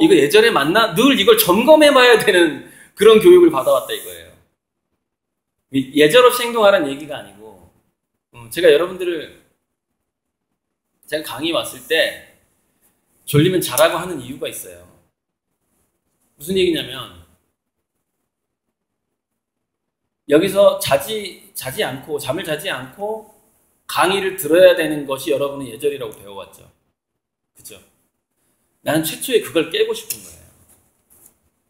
이거 예전에 맞나? 늘 이걸 점검해봐야 되는 그런 교육을 받아왔다 이거예요. 예절 없이 행동하라는 얘기가 아니고, 제가 강의 왔을 때 졸리면 자라고 하는 이유가 있어요. 무슨 얘기냐면, 여기서 잠을 자지 않고 강의를 들어야 되는 것이 여러분의 예절이라고 배워왔죠. 그죠? 나는 최초에 그걸 깨고 싶은 거예요.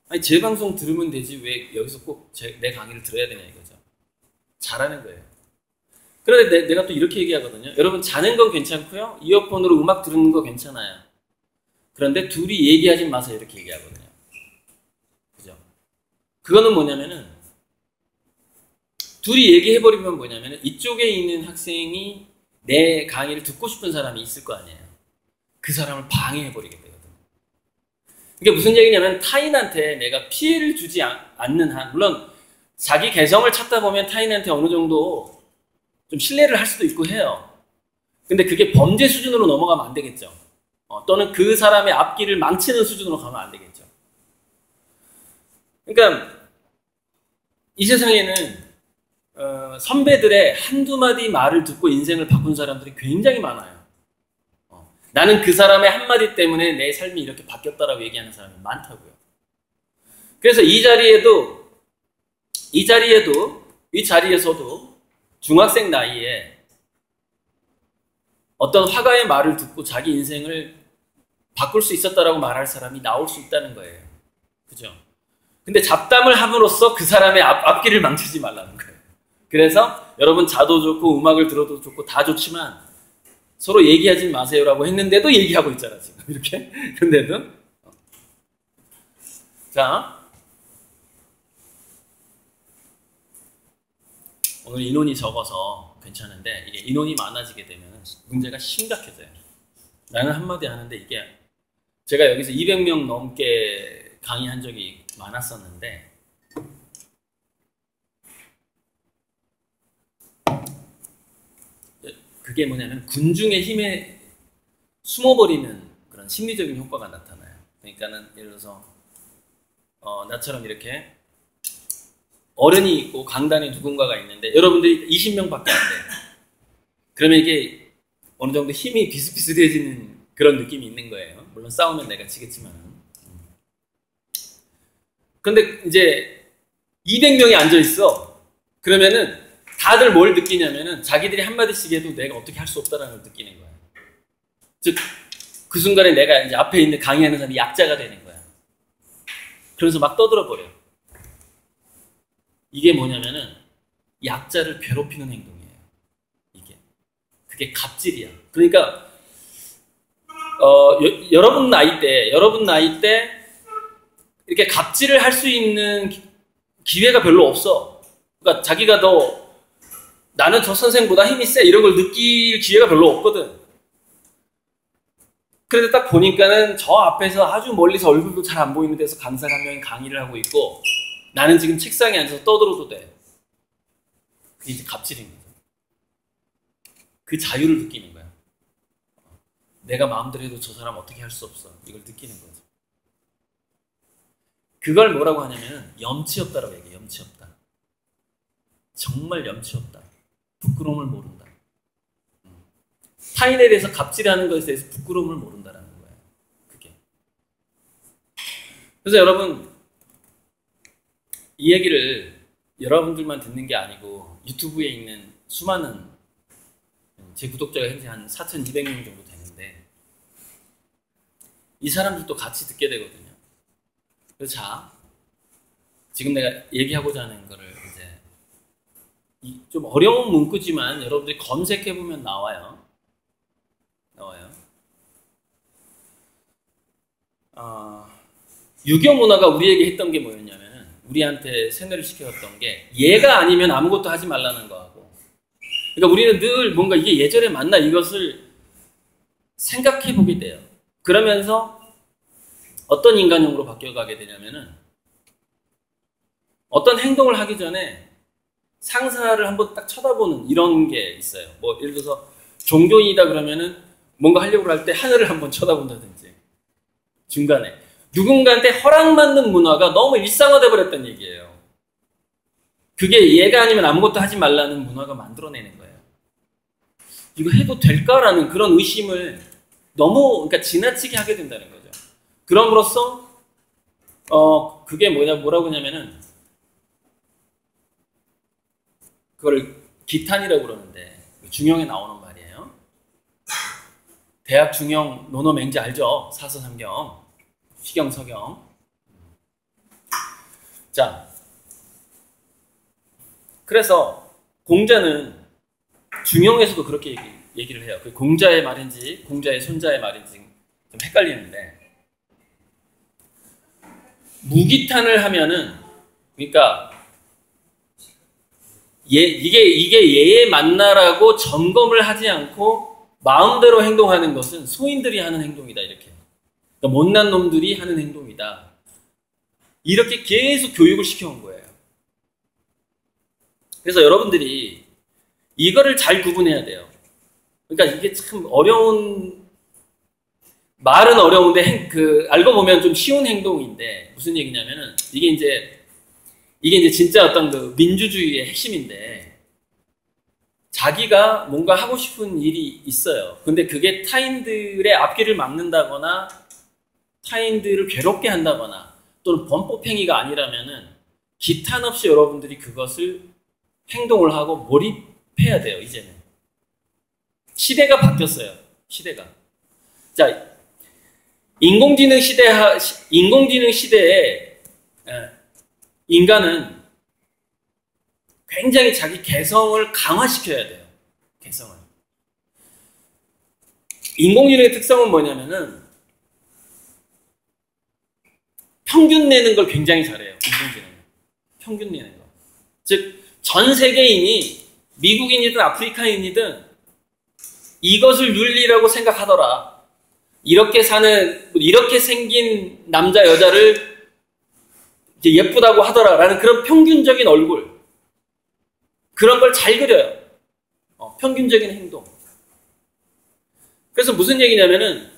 아니, 제 방송 들으면 되지 왜 여기서 꼭 내 강의를 들어야 되냐 이거죠. 잘하는 거예요. 그런데 내가 또 이렇게 얘기하거든요. 여러분, 자는 건 괜찮고요. 이어폰으로 음악 들은 거 괜찮아요. 그런데 둘이 얘기하지 마세요. 이렇게 얘기하거든요. 그죠? 그거는 뭐냐면은, 둘이 얘기해버리면 뭐냐면은, 이쪽에 있는 학생이 내 강의를 듣고 싶은 사람이 있을 거 아니에요. 그 사람을 방해해버리게 되거든요. 이게 무슨 얘기냐면, 타인한테 내가 피해를 주지 않는 한, 물론 자기 개성을 찾다 보면 타인한테 어느 정도 좀 신뢰를 할 수도 있고 해요. 근데 그게 범죄 수준으로 넘어가면 안 되겠죠. 또는 그 사람의 앞길을 망치는 수준으로 가면 안 되겠죠. 그러니까 이 세상에는 선배들의 한두 마디 말을 듣고 인생을 바꾼 사람들이 굉장히 많아요. 나는 그 사람의 한마디 때문에 내 삶이 이렇게 바뀌었다라고 얘기하는 사람이 많다고요. 그래서 이 자리에서도 중학생 나이에 어떤 화가의 말을 듣고 자기 인생을 바꿀 수 있었다라고 말할 사람이 나올 수 있다는 거예요. 그죠? 근데 잡담을 함으로써 그 사람의 앞길을 망치지 말라는 거예요. 그래서 여러분, 자도 좋고 음악을 들어도 좋고 다 좋지만 서로 얘기하지 마세요라고 했는데도 얘기하고 있잖아 지금 이렇게. 근데도 자, 오늘 인원이 적어서 괜찮은데, 이게 인원이 많아지게 되면 문제가 심각해져요. 나는 한마디 하는데, 이게 제가 여기서 200명 넘게 강의한 적이 많았었는데, 그게 뭐냐면 군중의 힘에 숨어버리는 그런 심리적인 효과가 나타나요. 그러니까는 예를 들어서 나처럼 이렇게 어른이 있고 강단에 누군가가 있는데 여러분들이 20명밖에 안 돼요. 그러면 이게 어느 정도 힘이 비슷비슷해지는 그런 느낌이 있는 거예요. 물론 싸우면 내가 지겠지만. 근데 이제 200명이 앉아있어. 그러면은 다들 뭘 느끼냐면은 자기들이 한마디씩 해도 내가 어떻게 할 수 없다는 걸 느끼는 거예요. 즉, 그 순간에 내가 이제 앞에 있는 강의하는 사람이 약자가 되는 거야. 그러면서 막 떠들어버려. 이게 뭐냐면은 약자를 괴롭히는 행동이에요. 그게 갑질이야. 그러니까 여러분 나이 때 이렇게 갑질을 할 수 있는 기회가 별로 없어. 그러니까 자기가 나는 저 선생보다 힘이 세 이런 걸 느낄 기회가 별로 없거든. 그런데 딱 보니까는 저 앞에서 아주 멀리서 얼굴도 잘 안 보이는 데서 강사가 한 명이 강의를 하고 있고, 나는 지금 책상에 앉아서 떠들어도 돼. 그게 이제 갑질인 거죠. 그 자유를 느끼는 거야. 내가 마음대로 해도 저 사람 어떻게 할 수 없어. 이걸 느끼는 거죠. 그걸 뭐라고 하냐면 염치 없다라고 얘기해. 염치 없다. 정말 염치 없다. 부끄러움을 모른다. 타인에 대해서 갑질하는 것에 대해서 부끄러움을 모른다라는 거예요. 그게. 그래서 여러분, 이 얘기를 여러분들만 듣는 게 아니고 유튜브에 있는 수많은 제 구독자가 현재 한 4,200명 정도 되는데 이 사람들도 같이 듣게 되거든요. 그래서 자, 지금 내가 얘기하고자 하는 거를 이제 좀 어려운 문구지만 여러분들이 검색해보면 나와요. 유교 문화가 우리에게 했던 게 뭐였냐면 우리한테 세뇌를 시켜줬던 게 얘가 아니면 아무것도 하지 말라는 거하고, 그러니까 우리는 늘 뭔가 이게 예전에 맞나 이것을 생각해 보게 돼요. 그러면서 어떤 인간형으로 바뀌어가게 되냐면은 어떤 행동을 하기 전에 상사를 한번 딱 쳐다보는 이런 게 있어요. 뭐 예를 들어서 종교인이다 그러면은 뭔가 하려고 할 때 하늘을 한번 쳐다본다든지, 중간에 누군가한테 허락받는 문화가 너무 일상화돼 버렸다는 얘기예요. 그게 얘가 아니면 아무것도 하지 말라는 문화가 만들어내는 거예요. 이거 해도 될까라는 그런 의심을 너무 그러니까 지나치게 하게 된다는 거죠. 그럼으로써 그게 뭐라고 하냐면은 그걸 기탄이라고 그러는데 중형에 나오는 말이에요. 대학 중형 논어맹지 알죠? 사서삼경, 시경서경. 자, 그래서 공자는 중형에서도 그렇게 얘기를 해요. 그 공자의 말인지 공자의 손자의 말인지 좀 헷갈리는데, 무기탄을 하면은 그러니까 이게 얘의 맞나라고 점검을 하지 않고 마음대로 행동하는 것은 소인들이 하는 행동이다, 이렇게. 그러니까 못난 놈들이 하는 행동이다. 이렇게 계속 교육을 시켜온 거예요. 그래서 여러분들이 이거를 잘 구분해야 돼요. 그러니까 이게 참 어려운, 말은 어려운데 알고 보면 좀 쉬운 행동인데 무슨 얘기냐면은 이게 이제 진짜 어떤 그 민주주의의 핵심인데, 자기가 뭔가 하고 싶은 일이 있어요. 근데 그게 타인들의 앞길을 막는다거나 타인들을 괴롭게 한다거나 또는 범법행위가 아니라면은 기탄 없이 여러분들이 그것을 행동을 하고 몰입해야 돼요. 이제는 시대가 바뀌었어요. 시대가. 자, 인공지능 시대에 인간은 굉장히 자기 개성을 강화시켜야 돼요. 개성을. 인공지능의 특성은 뭐냐면은 평균 내는 걸 굉장히 잘해요. 인공지능은. 평균 내는 거. 즉, 전 세계인이 미국인이든 아프리카인이든 이것을 윤리라고 생각하더라. 이렇게 생긴 남자, 여자를 예쁘다고 하더라라는 그런 평균적인 얼굴, 그런 걸 잘 그려요. 평균적인 행동. 그래서 무슨 얘기냐면은,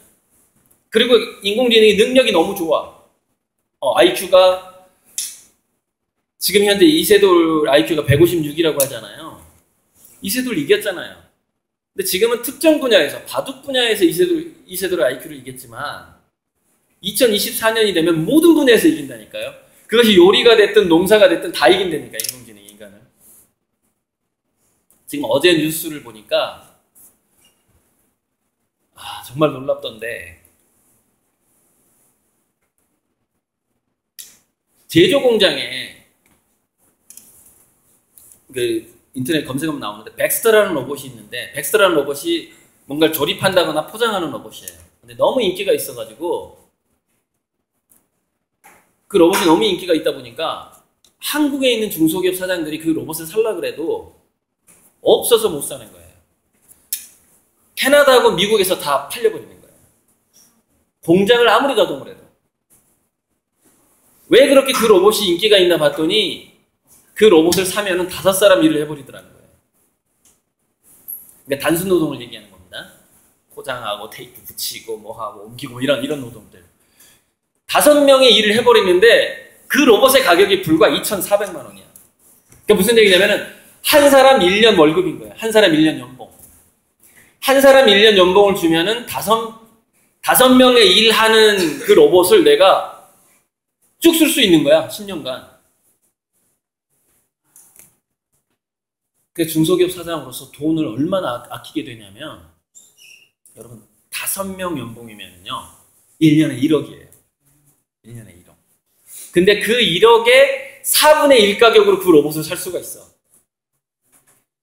그리고 인공지능이 능력이 너무 좋아. IQ가 지금 현재 이세돌 IQ가 156이라고 하잖아요. 이세돌 이겼잖아요. 근데 지금은 특정 분야에서, 바둑 분야에서 이세돌 IQ를 이겼지만 2024년이 되면 모든 분야에서 이긴다니까요. 그것이 요리가 됐든 농사가 됐든 다 이긴다니까, 인공지능이 인간을. 지금 어제 뉴스를 보니까 정말 놀랍던데, 제조 공장에 그 인터넷 검색하면 나오는데 백스터라는 로봇이 있는데, 백스터라는 로봇이 뭔가를 조립한다거나 포장하는 로봇이에요. 근데 너무 인기가 있어가지고 그 로봇이 너무 인기가 있다 보니까 한국에 있는 중소기업 사장들이 그 로봇을 살라 그래도 없어서 못 사는 거예요. 캐나다하고 미국에서 다 팔려버리는 거예요. 공장을 아무리 가동을 해도. 왜 그렇게 그 로봇이 인기가 있나 봤더니 그 로봇을 사면은 5사람 일을 해버리더라는 거예요. 그러니까 단순 노동을 얘기하는 겁니다. 포장하고 테이프 붙이고 뭐하고 옮기고 이런 노동들. 5명의 일을 해버리는데 그 로봇의 가격이 불과 2,400만 원이야. 그러니까 무슨 얘기냐면은 한 사람 1년 월급인 거야. 한 사람 1년 연봉. 한 사람 1년 연봉을 주면은 5명의 일하는 그 로봇을 내가 쭉 쓸 수 있는 거야. 10년간. 그 중소기업 사장으로서 돈을 얼마나 아끼게 되냐면 여러분 5명 연봉이면요 1년에 1억이에요. 1년에 1억. 근데 그 1억의 4분의 1 가격으로 그 로봇을 살 수가 있어.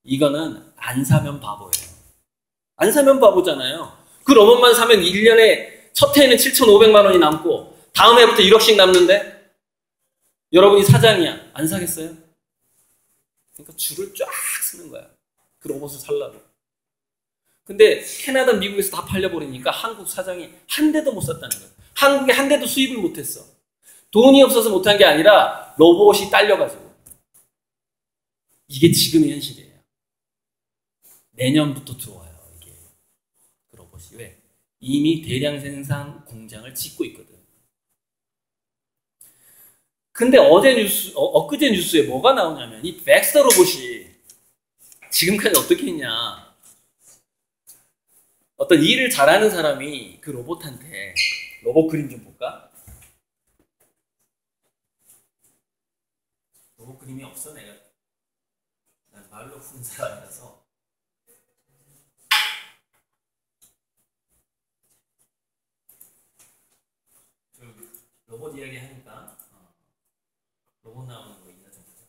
이거는 안 사면 바보예요. 안 사면 바보잖아요. 그 로봇만 사면 1년에 첫 해에는 7,500만 원이 남고 다음 해부터 1억씩 남는데 여러분이 사장이야. 안 사겠어요? 그러니까 줄을 쫙 쓰는 거야. 그 로봇을 살라고. 근데 캐나다, 미국에서 다 팔려버리니까 한국 사장이 한 대도 못 샀다는 거야. 한국에 한 대도 수입을 못했어. 돈이 없어서 못한 게 아니라 로봇이 딸려가지고. 이게 지금의 현실이에요. 내년부터 들어와요. 이게 그 로봇이. 왜? 이미 대량 생산 공장을 짓고 있거든. 근데 엊그제 뉴스에 뭐가 나오냐면 이 백스터 로봇이 지금까지 어떻게 했냐. 어떤 일을 잘하는 사람이 그 로봇한테 로봇 그림 좀 볼까? 로봇 그림이 없어. 난 말로 푸는 사람이라서. 로봇 이야기 하니까 로봇 나오는 거 있나 좀 보자.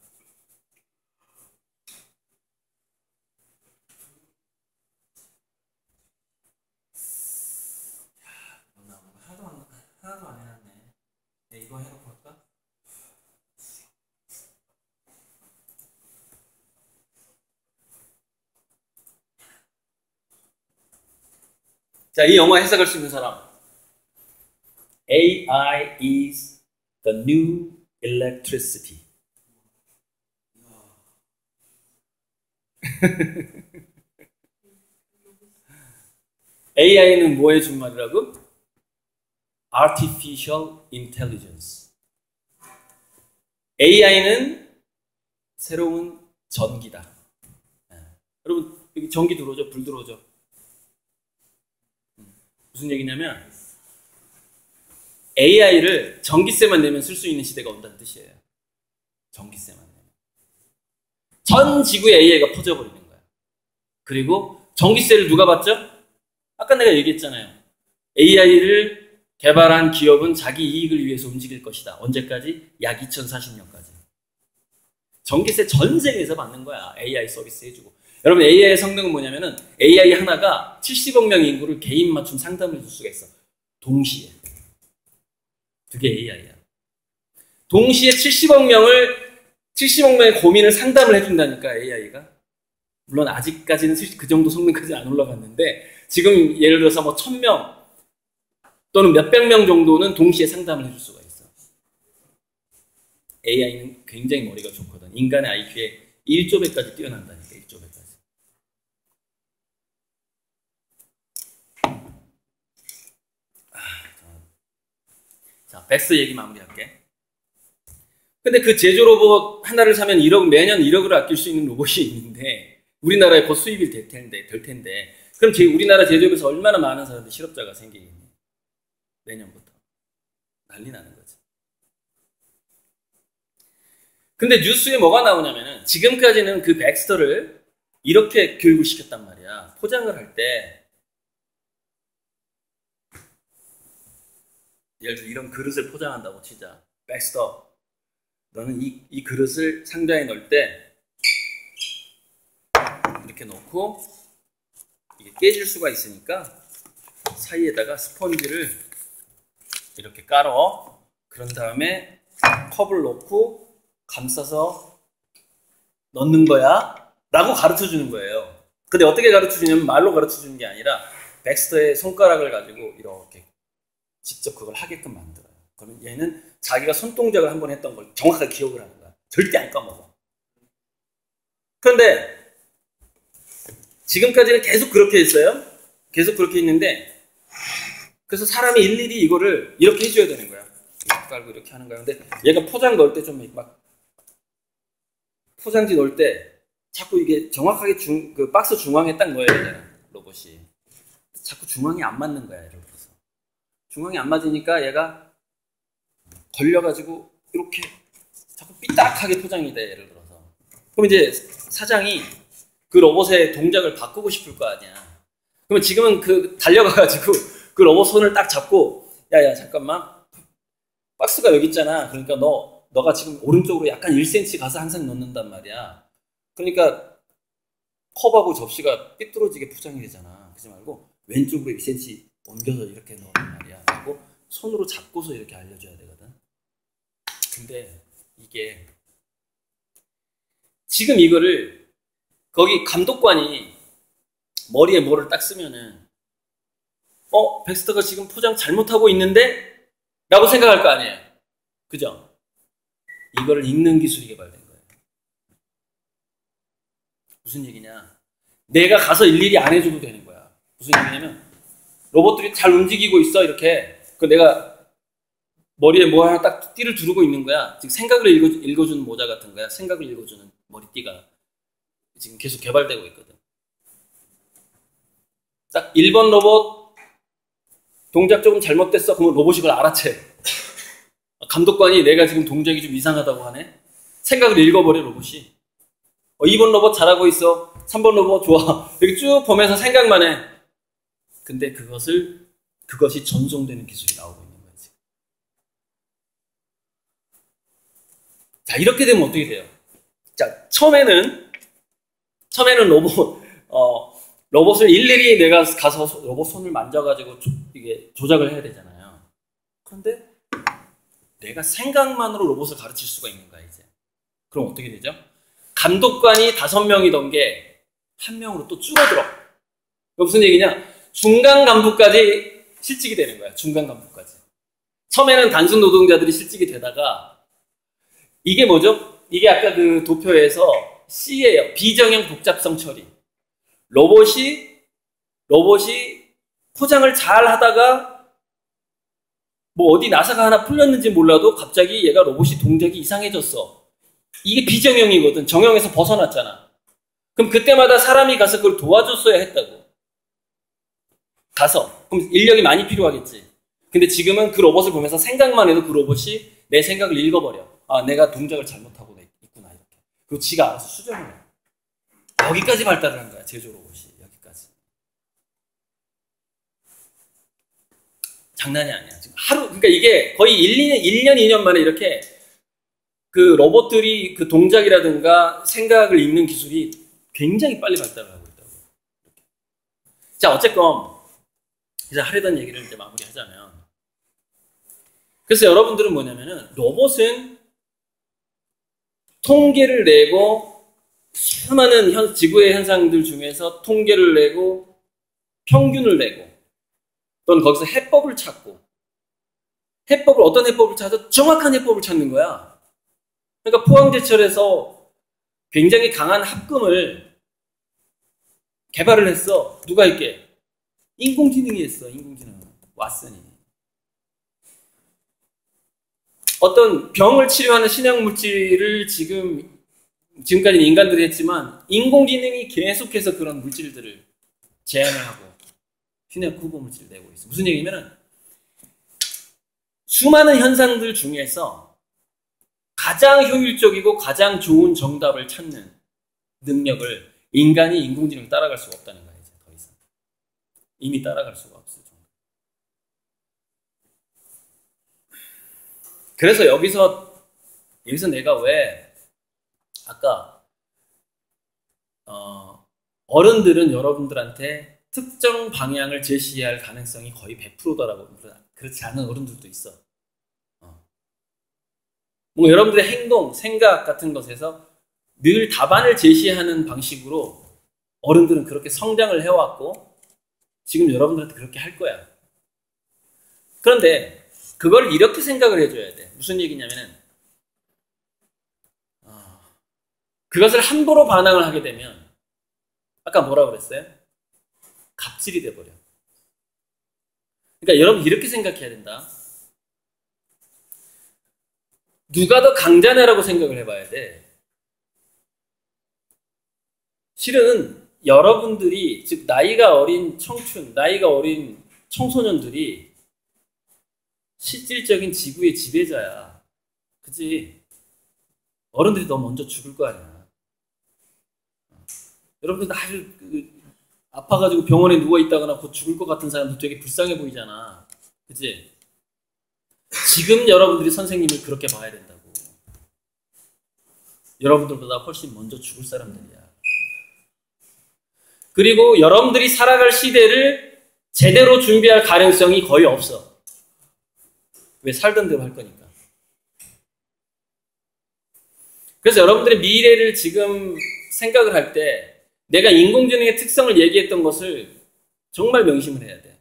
로봇 나오는 거 하나도 안 해놨네. 네, 이거 해놓고 할까? 자, 이 영화 해석할 수 있는 사람. AI is the new electricity. AI는 뭐의 준말이라고? Artificial Intelligence. AI는 새로운 전기다. 여러분 여기 전기 들어오죠? 불 들어오죠? 무슨 얘기냐면 AI를 전기세만 내면 쓸 수 있는 시대가 온다는 뜻이에요. 전기세만 내면. 전 지구에 AI가 퍼져버리는 거야. 그리고 전기세를 누가 받죠? 아까 내가 얘기했잖아요. AI를 개발한 기업은 자기 이익을 위해서 움직일 것이다. 언제까지? 약 2040년까지. 전기세 전 세계에서 받는 거야. AI 서비스 해주고. 여러분 AI의 성능은 뭐냐면은 AI 하나가 70억 명의 인구를 개인 맞춤 상담을 해줄 수가 있어. 동시에. 그게 AI야. 동시에 70억 명의 고민을 상담을 해준다니까, AI가. 물론 아직까지는 그 정도 성능까지 안 올라갔는데, 지금 예를 들어서 뭐 1000명 또는 몇백 명 정도는 동시에 상담을 해줄 수가 있어. AI는 굉장히 머리가 좋거든. 인간의 IQ의 1조 배까지 뛰어난다니까, 1조 배까지. 자, 백스 얘기 마무리할게. 근데 그 제조 로봇 하나를 사면 매년 1억을 아낄 수 있는 로봇이 있는데 우리나라에 곧 수입이 될 텐데 그럼 우리나라 제조업에서 얼마나 많은 사람들 실업자가 생기겠니? 내년부터. 난리 나는 거지. 근데 뉴스에 뭐가 나오냐면은 지금까지는 그 백스터를 이렇게 교육을 시켰단 말이야. 포장을 할 때 예를 들어 이런 그릇을 포장한다고 치자. 백스터, 너는 이 그릇을 상자에 넣을 때 이렇게 넣고 이게 깨질 수가 있으니까 사이에다가 스펀지를 이렇게 깔어. 그런 다음에 컵을 넣고 감싸서 넣는 거야 라고 가르쳐 주는 거예요. 근데 어떻게 가르쳐 주냐면 말로 가르쳐 주는 게 아니라 백스터의 손가락을 가지고 이렇게 직접 그걸 하게끔 만들어요. 그러면 얘는 자기가 손동작을 한번 했던 걸 정확하게 기억을 하는 거야. 절대 안 까먹어. 그런데 지금까지는 계속 그렇게 했어요. 계속 그렇게 했는데 그래서 사람이 일일이 이거를 이렇게 해줘야 되는 거야. 이렇게 깔고 이렇게 하는 거야. 근데 얘가 포장 넣을 때 좀 막 포장지 넣을 때 자꾸 이게 정확하게 그 박스 중앙에 딱 넣어야 되잖아. 로봇이. 자꾸 중앙이 안 맞는 거야. 예를 들어서. 중앙이 안 맞으니까 얘가 걸려가지고 이렇게 자꾸 삐딱하게 포장이 돼, 예를 들어서. 그럼 이제 사장이 그 로봇의 동작을 바꾸고 싶을 거 아니야. 그러면 지금은 그 달려가가지고 그 로봇 손을 딱 잡고, 야야 잠깐만, 박스가 여기 있잖아. 그러니까 너가 지금 오른쪽으로 약간 1cm 가서 항상 넣는단 말이야. 그러니까 컵하고 접시가 삐뚤어지게 포장이 되잖아. 그러지 말고 왼쪽으로 1cm 옮겨서 이렇게 넣으란 말이야. 그리고 손으로 잡고서 이렇게 알려줘야 되거든. 근데 이게 지금 이거를 거기 감독관이 머리에 뭐를 딱 쓰면은 백스터가 지금 포장 잘못하고 있는데? 라고 생각할 거 아니에요. 그죠? 이거를 읽는 기술이 개발된 거예요. 무슨 얘기냐? 내가 가서 일일이 안 해줘도 되는 거야. 무슨 얘기냐면 로봇들이 잘 움직이고 있어, 이렇게. 내가 머리에 뭐 하나 딱 띠를 두르고 있는 거야. 지금 생각을 읽어주는 모자 같은 거야. 생각을 읽어주는 머리띠가 지금 계속 개발되고 있거든. 딱 1번 로봇 동작 조금 잘못됐어. 그러면 로봇이 그걸 알아채. 감독관이 내가 지금 동작이 좀 이상하다고 하네. 생각을 읽어버려, 로봇이. 2번 로봇 잘하고 있어. 3번 로봇 좋아. 이렇게 쭉 보면서 생각만 해. 근데 그것이 전송되는 기술이 나오고 있는 거야, 지금. 자, 이렇게 되면 어떻게 돼요? 자, 처음에는 로봇을 일일이 내가 가서 로봇 손을 만져가지고 이게 조작을 해야 되잖아요. 그런데 내가 생각만으로 로봇을 가르칠 수가 있는 거야, 이제. 그럼 어떻게 되죠? 감독관이 5명이던 게 1명으로 또 줄어들어. 무슨 얘기냐? 중간 간부까지 실직이 되는 거야, 중간 간부까지. 처음에는 단순 노동자들이 실직이 되다가, 이게 뭐죠? 이게 아까 그 도표에서 C예요. 비정형 복잡성 처리. 로봇이 포장을 잘 하다가 뭐 어디 나사가 하나 풀렸는지 몰라도 갑자기 얘가 로봇이 동작이 이상해졌어. 이게 비정형이거든. 정형에서 벗어났잖아. 그럼 그때마다 사람이 가서 그걸 도와줬어야 했다고. 그럼 인력이 많이 필요하겠지. 근데 지금은 그 로봇을 보면서 생각만 해도 그 로봇이 내 생각을 읽어버려. 아, 내가 동작을 잘못하고 있구나, 이렇게. 그리고 지가 알아서 수정을 해. 여기까지 발달을 한 거야, 제조 로봇이. 여기까지. 장난이 아니야. 지금 그러니까 이게 거의 1년, 2년 만에 이렇게 그 로봇들이 그 동작이라든가 생각을 읽는 기술이 굉장히 빨리 발달을 하고 있다고. 자, 어쨌건 이제 하려던 얘기를 이제 마무리하자면, 그래서 여러분들은 뭐냐면은 로봇은 통계를 내고 수많은 지구의 현상들 중에서 통계를 내고 평균을 내고 또는 거기서 해법을 찾고, 어떤 해법을 찾아서 정확한 해법을 찾는 거야. 그러니까 포항제철에서 굉장히 강한 합금을 개발을 했어. 누가 했게? 인공지능이 했어. 인공지능. 왓슨이. 어떤 병을 치료하는 신약물질을 지금까지는 인간들이 했지만 인공지능이 계속해서 그런 물질들을 제안을 하고 신약 후보 물질을 내고 있어. 무슨 얘기냐면 수많은 현상들 중에서 가장 효율적이고 가장 좋은 정답을 찾는 능력을 인간이 인공지능을 따라갈 수가 없다는 거야. 이제 더 이상 이미 따라갈 수가 없어. 그래서 여기서 내가 왜 아까 어른들은 여러분들한테 특정 방향을 제시할 가능성이 거의 100%다라고. 그렇지 않은 어른들도 있어. 뭐 여러분들의 행동, 생각 같은 것에서 늘 답안을 제시하는 방식으로 어른들은 그렇게 성장을 해왔고 지금 여러분들한테 그렇게 할 거야. 그런데 그걸 이렇게 생각을 해줘야 돼. 무슨 얘기냐면은 그것을 함부로 반항을 하게 되면 아까 뭐라고 그랬어요? 갑질이 돼버려. 그러니까 여러분 이렇게 생각해야 된다. 누가 더 강자냐라고 생각을 해봐야 돼. 실은 여러분들이, 즉 나이가 어린 청춘, 나이가 어린 청소년들이 실질적인 지구의 지배자야. 그치? 어른들이 너 먼저 죽을 거 아니야. 여러분들 아주 아파가지고 병원에 누워있다거나 곧 죽을 것 같은 사람도 되게 불쌍해 보이잖아. 그치? 지금 여러분들이 선생님을 그렇게 봐야 된다고. 여러분들보다 훨씬 먼저 죽을 사람들이야. 그리고 여러분들이 살아갈 시대를 제대로 준비할 가능성이 거의 없어. 왜? 살던 대로 할 거니까. 그래서 여러분들의 미래를 지금 생각을 할 때 내가 인공지능의 특성을 얘기했던 것을 정말 명심을 해야 돼.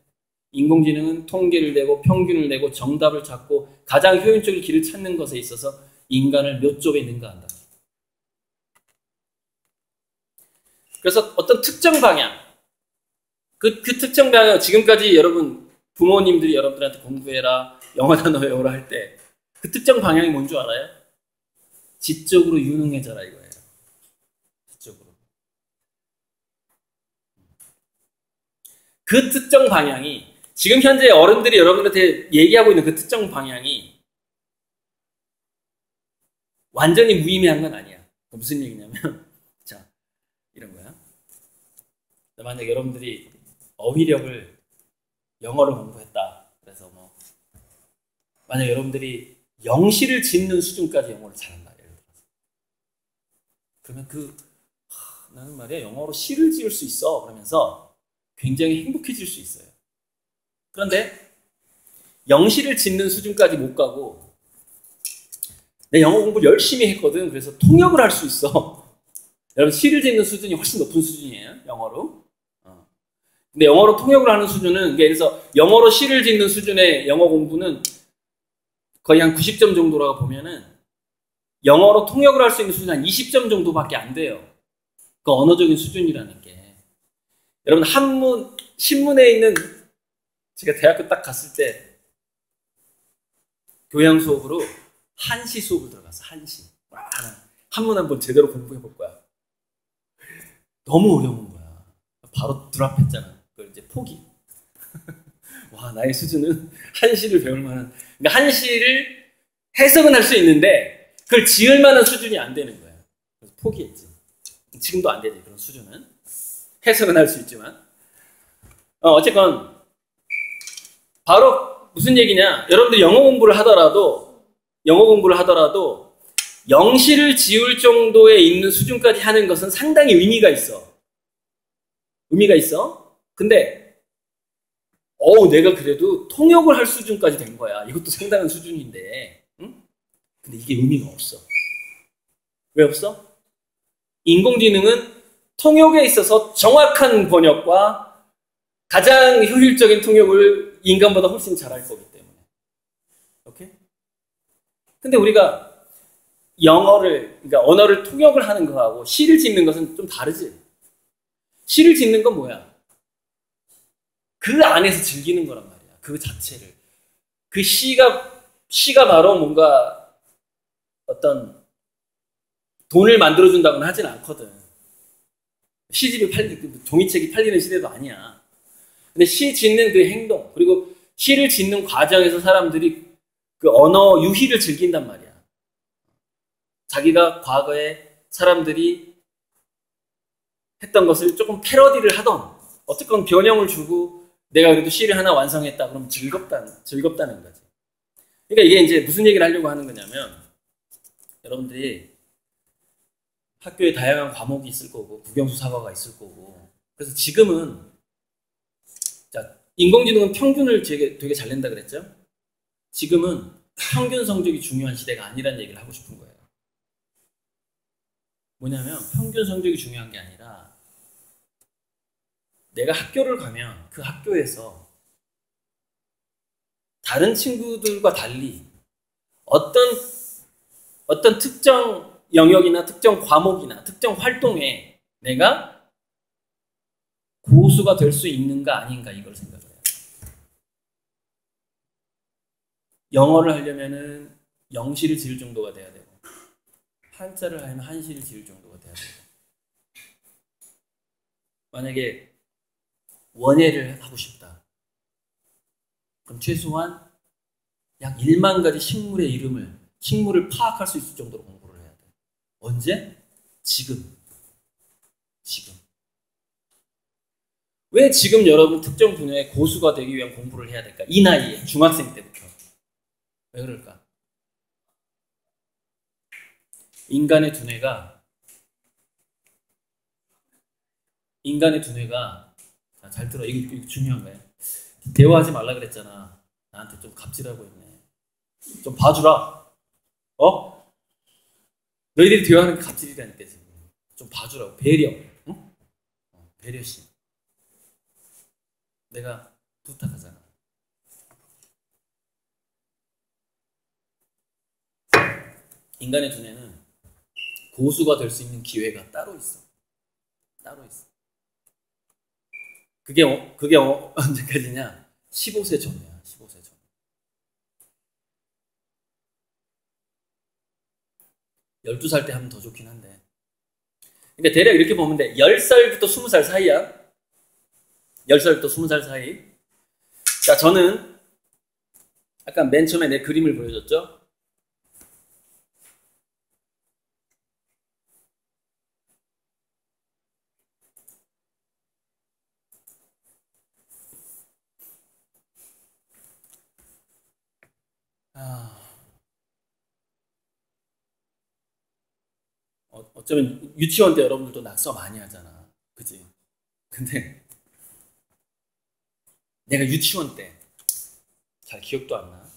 인공지능은 통계를 내고 평균을 내고 정답을 찾고 가장 효율적인 길을 찾는 것에 있어서 인간을 몇 조에 능가한다. 그래서 어떤 특정 방향, 그 특정 방향, 지금까지 여러분 부모님들이 여러분들한테 공부해라, 영어 단어 외워라 할 때 그 특정 방향이 뭔 줄 알아요? 지적으로 유능해져라 이거예요. 지적으로. 그 특정 방향이 지금 현재 어른들이 여러분들한테 얘기하고 있는 그 특정 방향이 완전히 무의미한 건 아니야. 무슨 얘기냐면 자, 이런 거야. 만약 여러분들이 어휘력을 영어를 공부했다. 그래서 뭐 만약 여러분들이 영시를 짓는 수준까지 영어를 잘한다. 예를 들어서. 그러면 나는 말이야 영어로 시를 지을 수 있어. 그러면서 굉장히 행복해질 수 있어요. 그런데 영시를 짓는 수준까지 못 가고 내 영어 공부를 열심히 했거든. 그래서 통역을 할 수 있어. 여러분 시를 짓는 수준이 훨씬 높은 수준이에요. 영어로. 근데 영어로 통역을 하는 수준은 그래서 영어로 시를 짓는 수준의 영어 공부는 거의 한 90점 정도라고 보면은 영어로 통역을 할 수 있는 수준은 한 20점 정도밖에 안 돼요. 그 언어적인 수준이라는 게. 여러분 한문 신문에 있는 제가 대학교 딱 갔을 때 교양 수업으로 한시 수업을 들어갔어. 한시. 와, 한문 한번 제대로 공부해 볼 거야. 너무 어려운 거야. 바로 드랍했잖아. 그걸 이제 포기. 와, 나의 수준은 한시를 배울 만한. 그러니까 한시를 해석은 할 수 있는데 그걸 지을 만한 수준이 안 되는 거야. 그래서 포기했지. 지금도 안 되지, 그런 수준은. 해석은 할 수 있지만. 어쨌건 바로 무슨 얘기냐? 여러분들 영어 공부를 하더라도 영시를 지을 정도에 있는 수준까지 하는 것은 상당히 의미가 있어. 근데 내가 그래도 통역을 할 수준까지 된 거야. 이것도 상당한 수준인데, 응? 근데 이게 의미가 없어. 왜 없어? 인공지능은 통역에 있어서 정확한 번역과 가장 효율적인 통역을 인간보다 훨씬 잘할 거기 때문에. 오케이? 근데 우리가 그러니까 언어를 통역을 하는 거하고 시를 짓는 것은 좀 다르지. 시를 짓는 건 뭐야? 그 안에서 즐기는 거란 말이야. 그 자체를. 그 시가 바로 뭔가 어떤 돈을 만들어준다고는 하진 않거든. 종이책이 팔리는 시대도 아니야. 근데 시 짓는 그 행동, 그리고 시를 짓는 과정에서 사람들이 그 언어 유희를 즐긴단 말이야. 자기가 과거에 사람들이 했던 것을 조금 패러디를 하던, 어쨌건 변형을 주고 내가 그래도 시를 하나 완성했다 그러면 즐겁다는 거지. 그러니까 이게 이제 무슨 얘기를 하려고 하는 거냐면, 여러분들이 학교에 다양한 과목이 있을 거고 국영수 사과가 있을 거고, 그래서 지금은 자, 인공지능은 평균을 되게 잘 낸다 그랬죠? 지금은 평균 성적이 중요한 시대가 아니라는 얘기를 하고 싶은 거예요. 뭐냐면 평균 성적이 중요한 게 아니라 내가 학교를 가면 그 학교에서 다른 친구들과 달리 어떤 특정 영역이나 특정 과목이나 특정 활동에 내가 고수가 될 수 있는가 아닌가, 이걸 생각을 해요. 영어를 하려면은 영시를 지을 정도가 돼야 되고, 한자를 하려면 한시를 지을 정도가 돼야 되고, 만약에 원예를 하고 싶다. 그럼 최소한 약 1만 가지 식물의 이름을, 식물을 파악할 수 있을 정도로 공부를 해야 돼. 언제? 지금. 지금. 왜 지금 여러분 특정 분야의 고수가 되기 위한 공부를 해야 될까? 이 나이에, 중학생 때부터. 왜 그럴까? 인간의 두뇌가 자, 잘 들어. 이거 중요한 거야. 대화하지 말라 그랬잖아. 나한테 좀 갑질하고 있네. 좀 봐주라. 어? 너희들이 대화하는 게 갑질이라니까 지금. 좀 봐주라고. 배려. 응? 배려심. 내가 부탁하잖아. 인간의 두뇌는 고수가 될 수 있는 기회가 따로 있어. 따로 있어. 그게 언제까지냐? 15세 전이야. 15세 전. 12살 때 하면 더 좋긴 한데. 그러니까 대략 이렇게 보면 돼. 10살부터 20살 사이야. 10살부터 20살 사이. 자, 저는 아까 맨 처음에 내 그림을 보여줬죠? 어쩌면 유치원 때 여러분들도 낙서 많이 하잖아. 그치? 근데 내가 유치원 때 잘 기억도 안 나.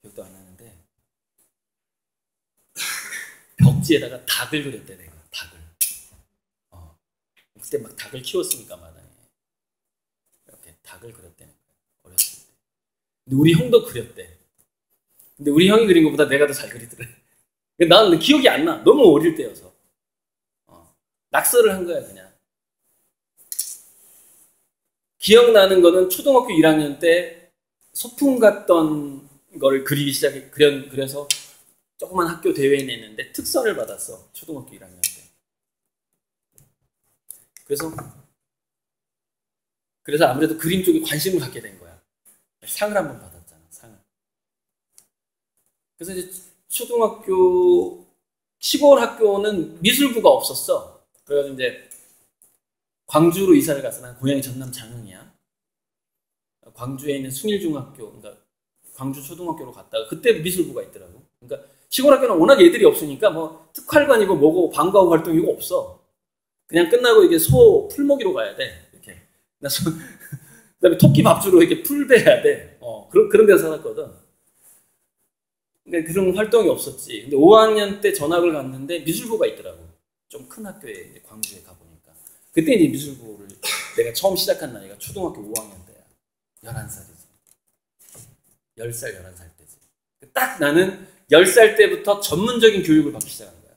기억도 안 나는데 벽지에다가 닭을 그렸대 내가. 닭을. 그때 막 닭을 키웠으니까 마당에 이렇게 닭을 그렸대. 어렸을 때. 근데 우리 형도 그렸대. 근데 우리 형이 그린 것보다 내가 더 잘 그리더래. 나는 기억이 안 나. 너무 어릴 때여서. 낙서를 한 거야 그냥. 기억나는 거는 초등학교 1학년 때 소풍 갔던 거를 그리기 시작해. 그래서 조그만 학교 대회에 냈는데 특선을 받았어. 초등학교 1학년 때. 그래서 아무래도 그림 쪽에 관심을 갖게 된 거야. 상을 한번 받았잖아. 상을. 그래서 이제 초등학교 시골 학교는 미술부가 없었어. 그래가지고 이제 광주로 이사를 가서 난 고향이 전남 장흥이야. 광주에 있는 숭일중학교, 그러니까 광주 초등학교로 갔다가 그때 미술부가 있더라고. 그러니까 시골 학교는 워낙 애들이 없으니까 뭐 특활반이고 뭐고 방과후 활동이고 없어. 그냥 끝나고 이게 소 풀먹이로 가야 돼. 이렇게. 그다음에 토끼 밥 주러 이렇게 풀 베야 돼. 그런 데서 살았거든. 그러니까 그런 활동이 없었지. 근데 5학년 때 전학을 갔는데 미술부가 있더라고. 좀 큰 학교에 이제 광주에 가보니까. 그때 이제 미술부를 내가 처음 시작한 나이가 초등학교 5학년 때야. 11살이지. 10살, 11살 때지. 딱 나는 10살 때부터 전문적인 교육을 받기 시작한 거야.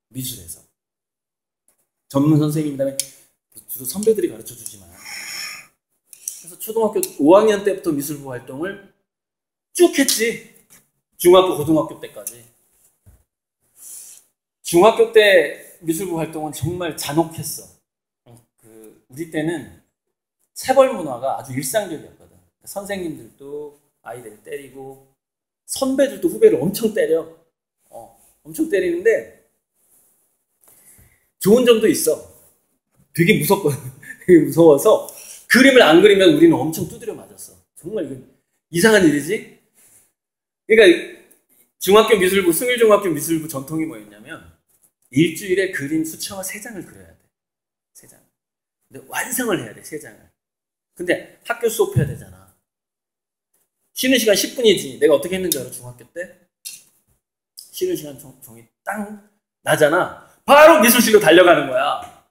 미술에서. 전문 선생님, 그다음에 주로 선배들이 가르쳐 주지만. 그래서 초등학교 5학년 때부터 미술부 활동을 쭉 했지. 중학교, 고등학교 때까지. 중학교 때 미술부 활동은 정말 잔혹했어. 우리 때는 체벌 문화가 아주 일상적이었거든. 선생님들도 아이들을 때리고 선배들도 후배를 엄청 때려. 엄청 때리는데 좋은 점도 있어. 되게 무섭거든. 되게 무서워서 그림을 안 그리면 우리는 엄청 두드려 맞았어. 정말 이거 이상한 일이지? 그러니까 중학교 미술부, 숭일중학교 미술부 전통이 뭐였냐면 일주일에 그림 수채화 3장을 그려야 돼. 3장. 근데 완성을 해야 돼, 3장을. 근데 학교 수업해야 되잖아. 쉬는 시간 10분이지. 내가 어떻게 했는지 알아, 중학교 때? 쉬는 시간 종이 땅 나잖아. 바로 미술실로 달려가는 거야.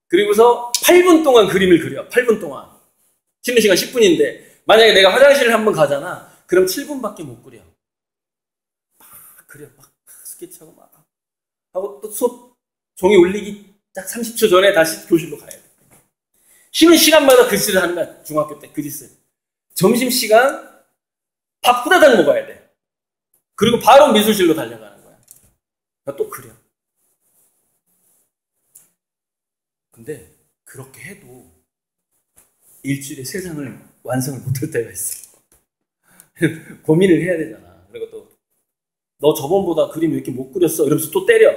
그리고서 8분 동안 그림을 그려. 8분 동안. 쉬는 시간 10분인데 만약에 내가 화장실을 한번 가잖아. 그럼 7분밖에 못 그려. 막 그려. 막 스케치하고 막 하고 또 수업 종이 울리기 딱 30초 전에 다시 교실로 가야 돼. 쉬는 시간마다 글씨를 하는 거야. 중학교 때 글짓을. 점심시간 밥 후다닥 먹어야 돼. 그리고 바로 미술실로 달려가는 거야. 또 그려. 근데 그렇게 해도 일주일에 3장을 완성을 못할 때가 있어. 고민을 해야 되잖아. 그리고 또 너 저번보다 그림 왜 이렇게 못 그렸어? 이러면서 또 때려.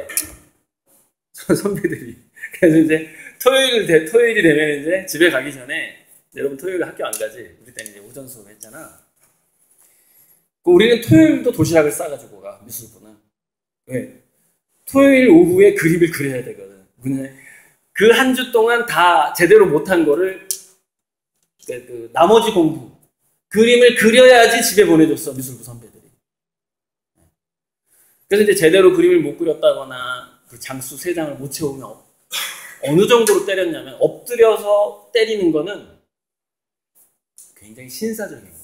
선배들이. 그래서 이제 토요일이 되면 이제 집에 가기 전에 여러분 토요일 학교 안 가지? 우리 때는 이제 오전 수업 했잖아. 우리는 토요일도 도시락을 싸가지고 가, 미술부는. 왜? 토요일 오후에 그림을 그려야 되거든. 그 한 주 동안 다 제대로 못한 거를 그 나머지 공부, 그림을 그려야지 집에 보내줬어, 미술부 선배들이. 그래서 이제 제대로 그림을 못 그렸다거나 그 장수 3장을 못 채우면 어느 정도로 때렸냐면 엎드려서 때리는 거는 굉장히 신사적인 거야.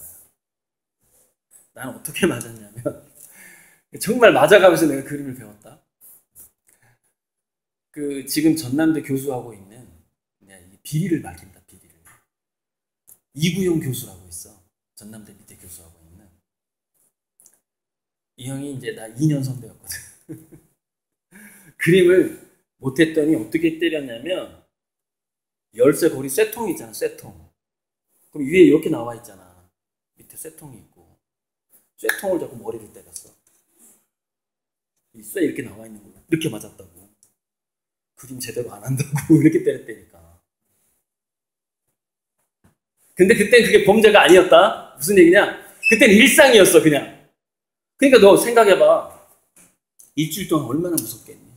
나는 어떻게 맞았냐면 정말 맞아가면서 내가 그림을 배웠다. 그 지금 전남대 교수하고 있는 비리를 밝힌다. 비리를. 이구용 교수라고 있어. 전남대 밑에 교수하고 있는. 이 형이 이제 나 2년 선배였거든. 그림을 못했더니 어떻게 때렸냐면 열쇠 고리 쇠통 있잖아. 쇠통. 그럼 위에 이렇게 나와 있잖아. 밑에 쇠통이 있고 쇠통을 잡고 머리를 때렸어. 이 쇠 이렇게 나와 있는 걸로 이렇게 맞았다고. 그림 제대로 안 한다고 이렇게 때렸다니까. 근데 그땐 그게 범죄가 아니었다. 무슨 얘기냐? 그땐 일상이었어 그냥. 그러니까 너 생각해봐. 일주일 동안 얼마나 무섭겠니?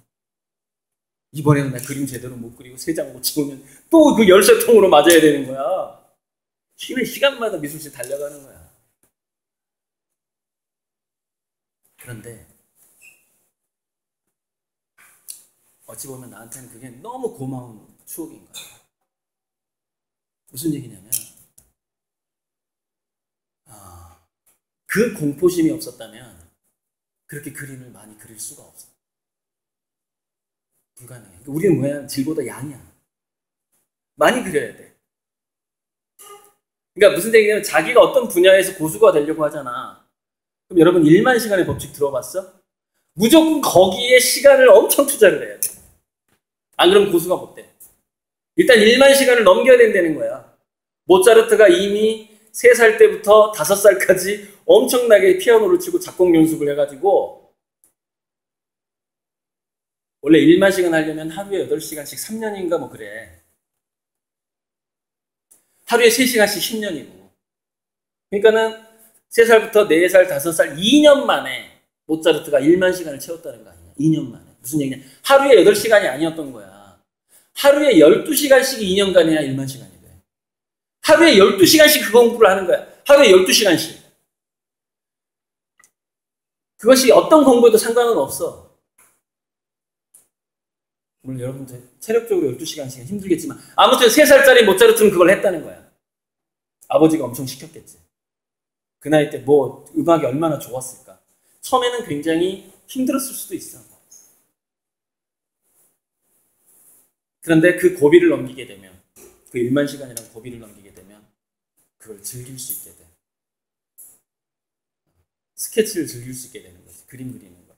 이번에는 나 그림 제대로 못 그리고 3장 못 채우면 또 그 열쇠통으로 맞아야 되는 거야. 쉬는 시간마다 미술실 달려가는 거야. 그런데 어찌 보면 나한테는 그게 너무 고마운 추억인 거야. 무슨 얘기냐면 그 공포심이 없었다면 그렇게 그림을 많이 그릴 수가 없어. 불가능해. 우리는 뭐야? 질보다 양이야. 많이 그려야 돼. 그러니까 무슨 얘기냐면 자기가 어떤 분야에서 고수가 되려고 하잖아. 그럼 여러분 1만 시간의 법칙 들어봤어? 무조건 거기에 시간을 엄청 투자를 해야 돼. 안 그러면 고수가 못 돼. 일단 1만 시간을 넘겨야 된다는 거야. 모차르트가 이미 3살 때부터 5살까지 엄청나게 피아노를 치고 작곡 연습을 해가지고 원래 1만 시간 하려면 하루에 8시간씩 3년인가 뭐 그래. 하루에 3시간씩 10년이고. 그러니까는 3살부터 4살, 5살, 2년 만에 모차르트가 1만 시간을 채웠다는 거 아니야. 2년 만에. 무슨 얘기냐. 하루에 8시간이 아니었던 거야. 하루에 12시간씩 2년간 해야 1만 시간이 돼. 하루에 12시간씩 그 공부를 하는 거야. 하루에 12시간씩. 그것이 어떤 공부에도 상관은 없어. 물론 여러분들 체력적으로 12시간씩 힘들겠지만 아무튼 3살짜리 모차르트는 그걸 했다는 거야. 아버지가 엄청 시켰겠지. 그 나이 때 뭐 음악이 얼마나 좋았을까. 처음에는 굉장히 힘들었을 수도 있어. 그런데 그 고비를 넘기게 되면 그 1만 시간이라는 고비를 넘기게 되면 그걸 즐길 수 있게 돼. 스케치를 즐길 수 있게 되는 거지. 그림 그리는 거.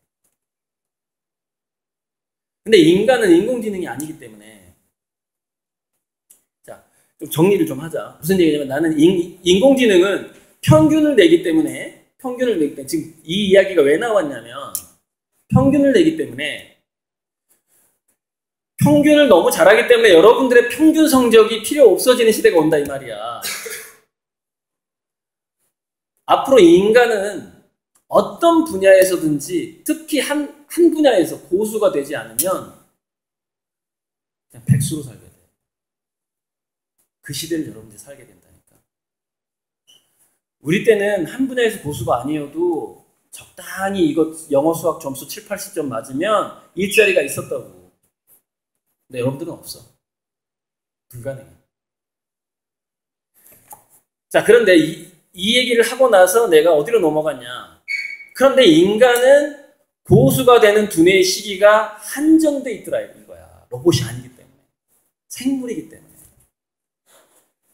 근데 인간은 인공지능이 아니기 때문에 자, 좀 정리를 좀 하자. 무슨 얘기냐면 나는 인공지능은 평균을 내기 때문에 지금 이 이야기가 왜 나왔냐면 평균을 내기 때문에 평균을 너무 잘하기 때문에 여러분들의 평균 성적이 필요 없어지는 시대가 온다 이 말이야. 앞으로 인간은 어떤 분야에서든지 특히 한 분야에서 고수가 되지 않으면 그냥 백수로 살게 돼. 그 시대를 여러분들이 살게 된다니까. 우리 때는 한 분야에서 고수가 아니어도 적당히 이거 영어 수학 점수 7, 80점 맞으면 일자리가 있었다고. 근데 여러분들은 없어. 불가능해. 자, 그런데 이 얘기를 하고 나서 내가 어디로 넘어갔냐. 그런데 인간은 고수가 되는 두뇌의 시기가 한정돼 있더라 이거야. 로봇이 아니기 때문에. 생물이기 때문에.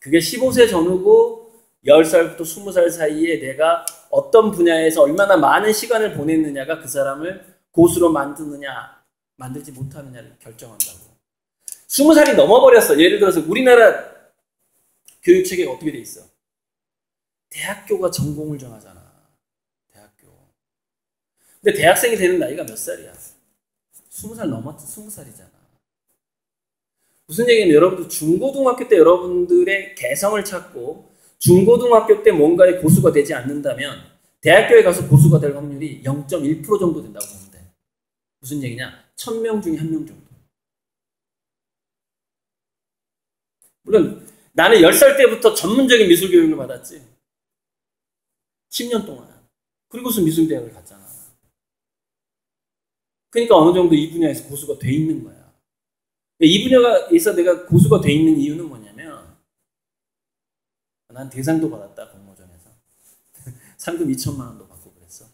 그게 15세 전후고 10살부터 20살 사이에 내가 어떤 분야에서 얼마나 많은 시간을 보냈느냐가 그 사람을 고수로 만드느냐 만들지 못하느냐를 결정한다고. 20살이 넘어버렸어. 예를 들어서 우리나라 교육체계가 어떻게 돼 있어? 대학교가 전공을 정하잖아. 대학교. 근데 대학생이 되는 나이가 몇 살이야? 20살 넘었지. 20살이잖아. 무슨 얘기냐면 여러분들 중고등학교 때 여러분들의 개성을 찾고 중고등학교 때 뭔가에 고수가 되지 않는다면 대학교에 가서 고수가 될 확률이 0.1% 정도 된다고 보면 돼. 무슨 얘기냐? 1000명 중에 1명 정도. 물론 나는 10살 때부터 전문적인 미술 교육을 받았지. 10년 동안. 그리고서 미술대학을 갔잖아. 그러니까 어느 정도 이 분야에서 고수가 돼 있는 거야. 이 분야에서 내가 고수가 돼 있는 이유는 뭐냐면 난 대상도 받았다. 공모전에서. 상금 2천만 원도 받고 그랬어.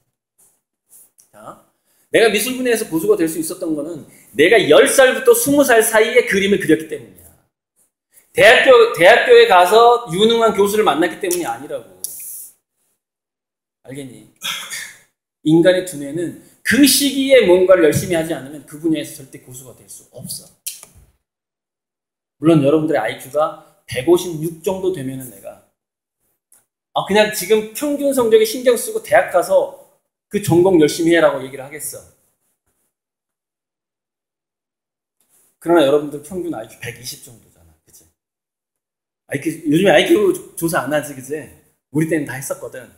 자, 내가 미술 분야에서 고수가 될 수 있었던 거는 내가 10살부터 20살 사이에 그림을 그렸기 때문이야. 대학교에 가서 유능한 교수를 만났기 때문이 아니라고. 알겠니? 인간의 두뇌는 그 시기에 뭔가를 열심히 하지 않으면 그 분야에서 절대 고수가 될 수 없어. 물론 여러분들의 IQ가 156 정도 되면은 내가 그냥 지금 평균 성적에 신경 쓰고 대학 가서 그 전공 열심히 해라고 얘기를 하겠어. 그러나 여러분들 평균 IQ 120 정도잖아. 그치? 요즘에 IQ 조사 안 하지, 그치? 우리 때는 다 했었거든.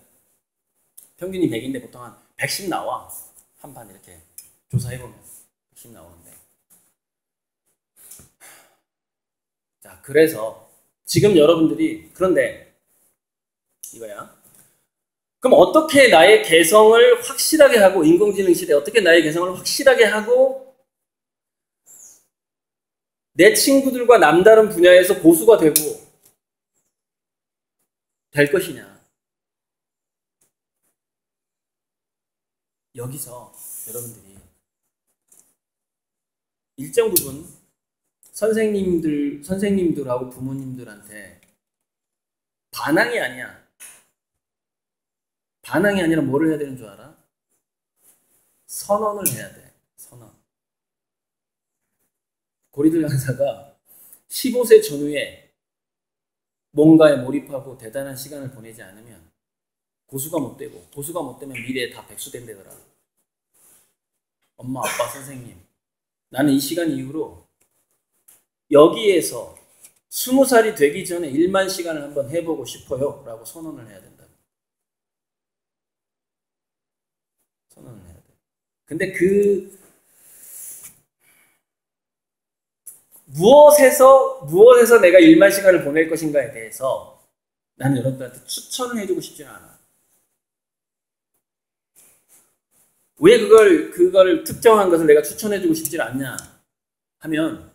평균이 100인데 보통 한 110 나와. 한 판 이렇게 조사해보면 110 나오는데. 자, 그래서 지금 여러분들이 그런데 이거야. 그럼 어떻게 나의 개성을 확실하게 하고 인공지능 시대에 어떻게 나의 개성을 확실하게 하고 내 친구들과 남다른 분야에서 고수가 되고 될 것이냐. 여기서 여러분들이 일정 부분 선생님들하고 부모님들한테 반항이 아니야. 반항이 아니라 뭐를 해야 되는 줄 알아? 선언을 해야 돼. 선언. 고리들 강사가 15세 전후에 뭔가에 몰입하고 대단한 시간을 보내지 않으면 고수가 못 되고 고수가 못 되면 미래에 다 백수 된다더라. 엄마, 아빠, 선생님. 나는 이 시간 이후로 여기에서 20살이 되기 전에 1만 시간을 한번 해보고 싶어요. 라고 선언을 해야 된다. 선언을 해야 돼. 근데 무엇에서 내가 1만 시간을 보낼 것인가에 대해서 나는 여러분들한테 추천을 해주고 싶지는 않아. 왜 그걸 특정한 것을 내가 추천해주고 싶지 않냐 하면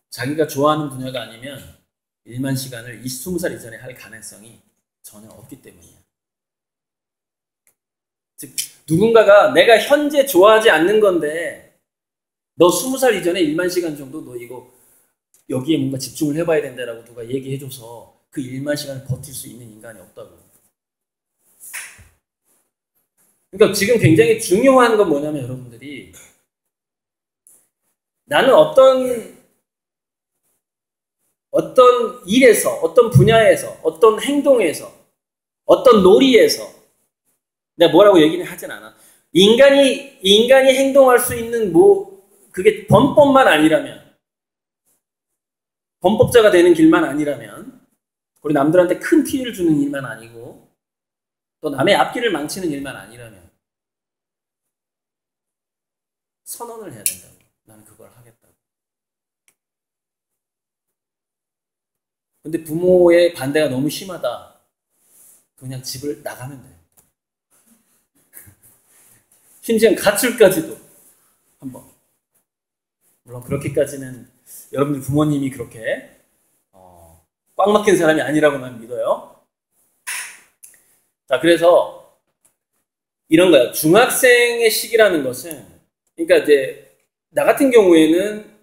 자기가 좋아하는 분야가 아니면 1만 시간을 20살 이전에 할 가능성이 전혀 없기 때문이야. 즉 누군가가 내가 현재 좋아하지 않는 건데 너 20살 이전에 1만 시간 정도 너 이거 여기에 뭔가 집중을 해봐야 된다라고 누가 얘기해줘서 그 1만 시간을 버틸 수 있는 인간이 없다고. 그러니까 지금 굉장히 중요한 건 뭐냐면 여러분들이 나는 어떤 일에서, 어떤 분야에서, 어떤 행동에서, 어떤 놀이에서 내가 뭐라고 얘기는 하진 않아. 인간이 행동할 수 있는 그게 범법만 아니라면, 범법자가 되는 길만 아니라면, 우리 남들한테 큰 피해를 주는 일만 아니고, 또 남의 앞길을 망치는 일만 아니라면, 선언을 해야 된다고. 나는 그걸 하겠다고. 근데 부모의 반대가 너무 심하다. 그냥 집을 나가면 돼. 심지어 가출까지도 한번. 물론 그렇게까지는 여러분들 부모님이 그렇게 꽉 막힌 사람이 아니라고 난 믿어요. 자, 그래서 이런 거야. 중학생의 시기라는 것은, 그러니까 이제 나 같은 경우에는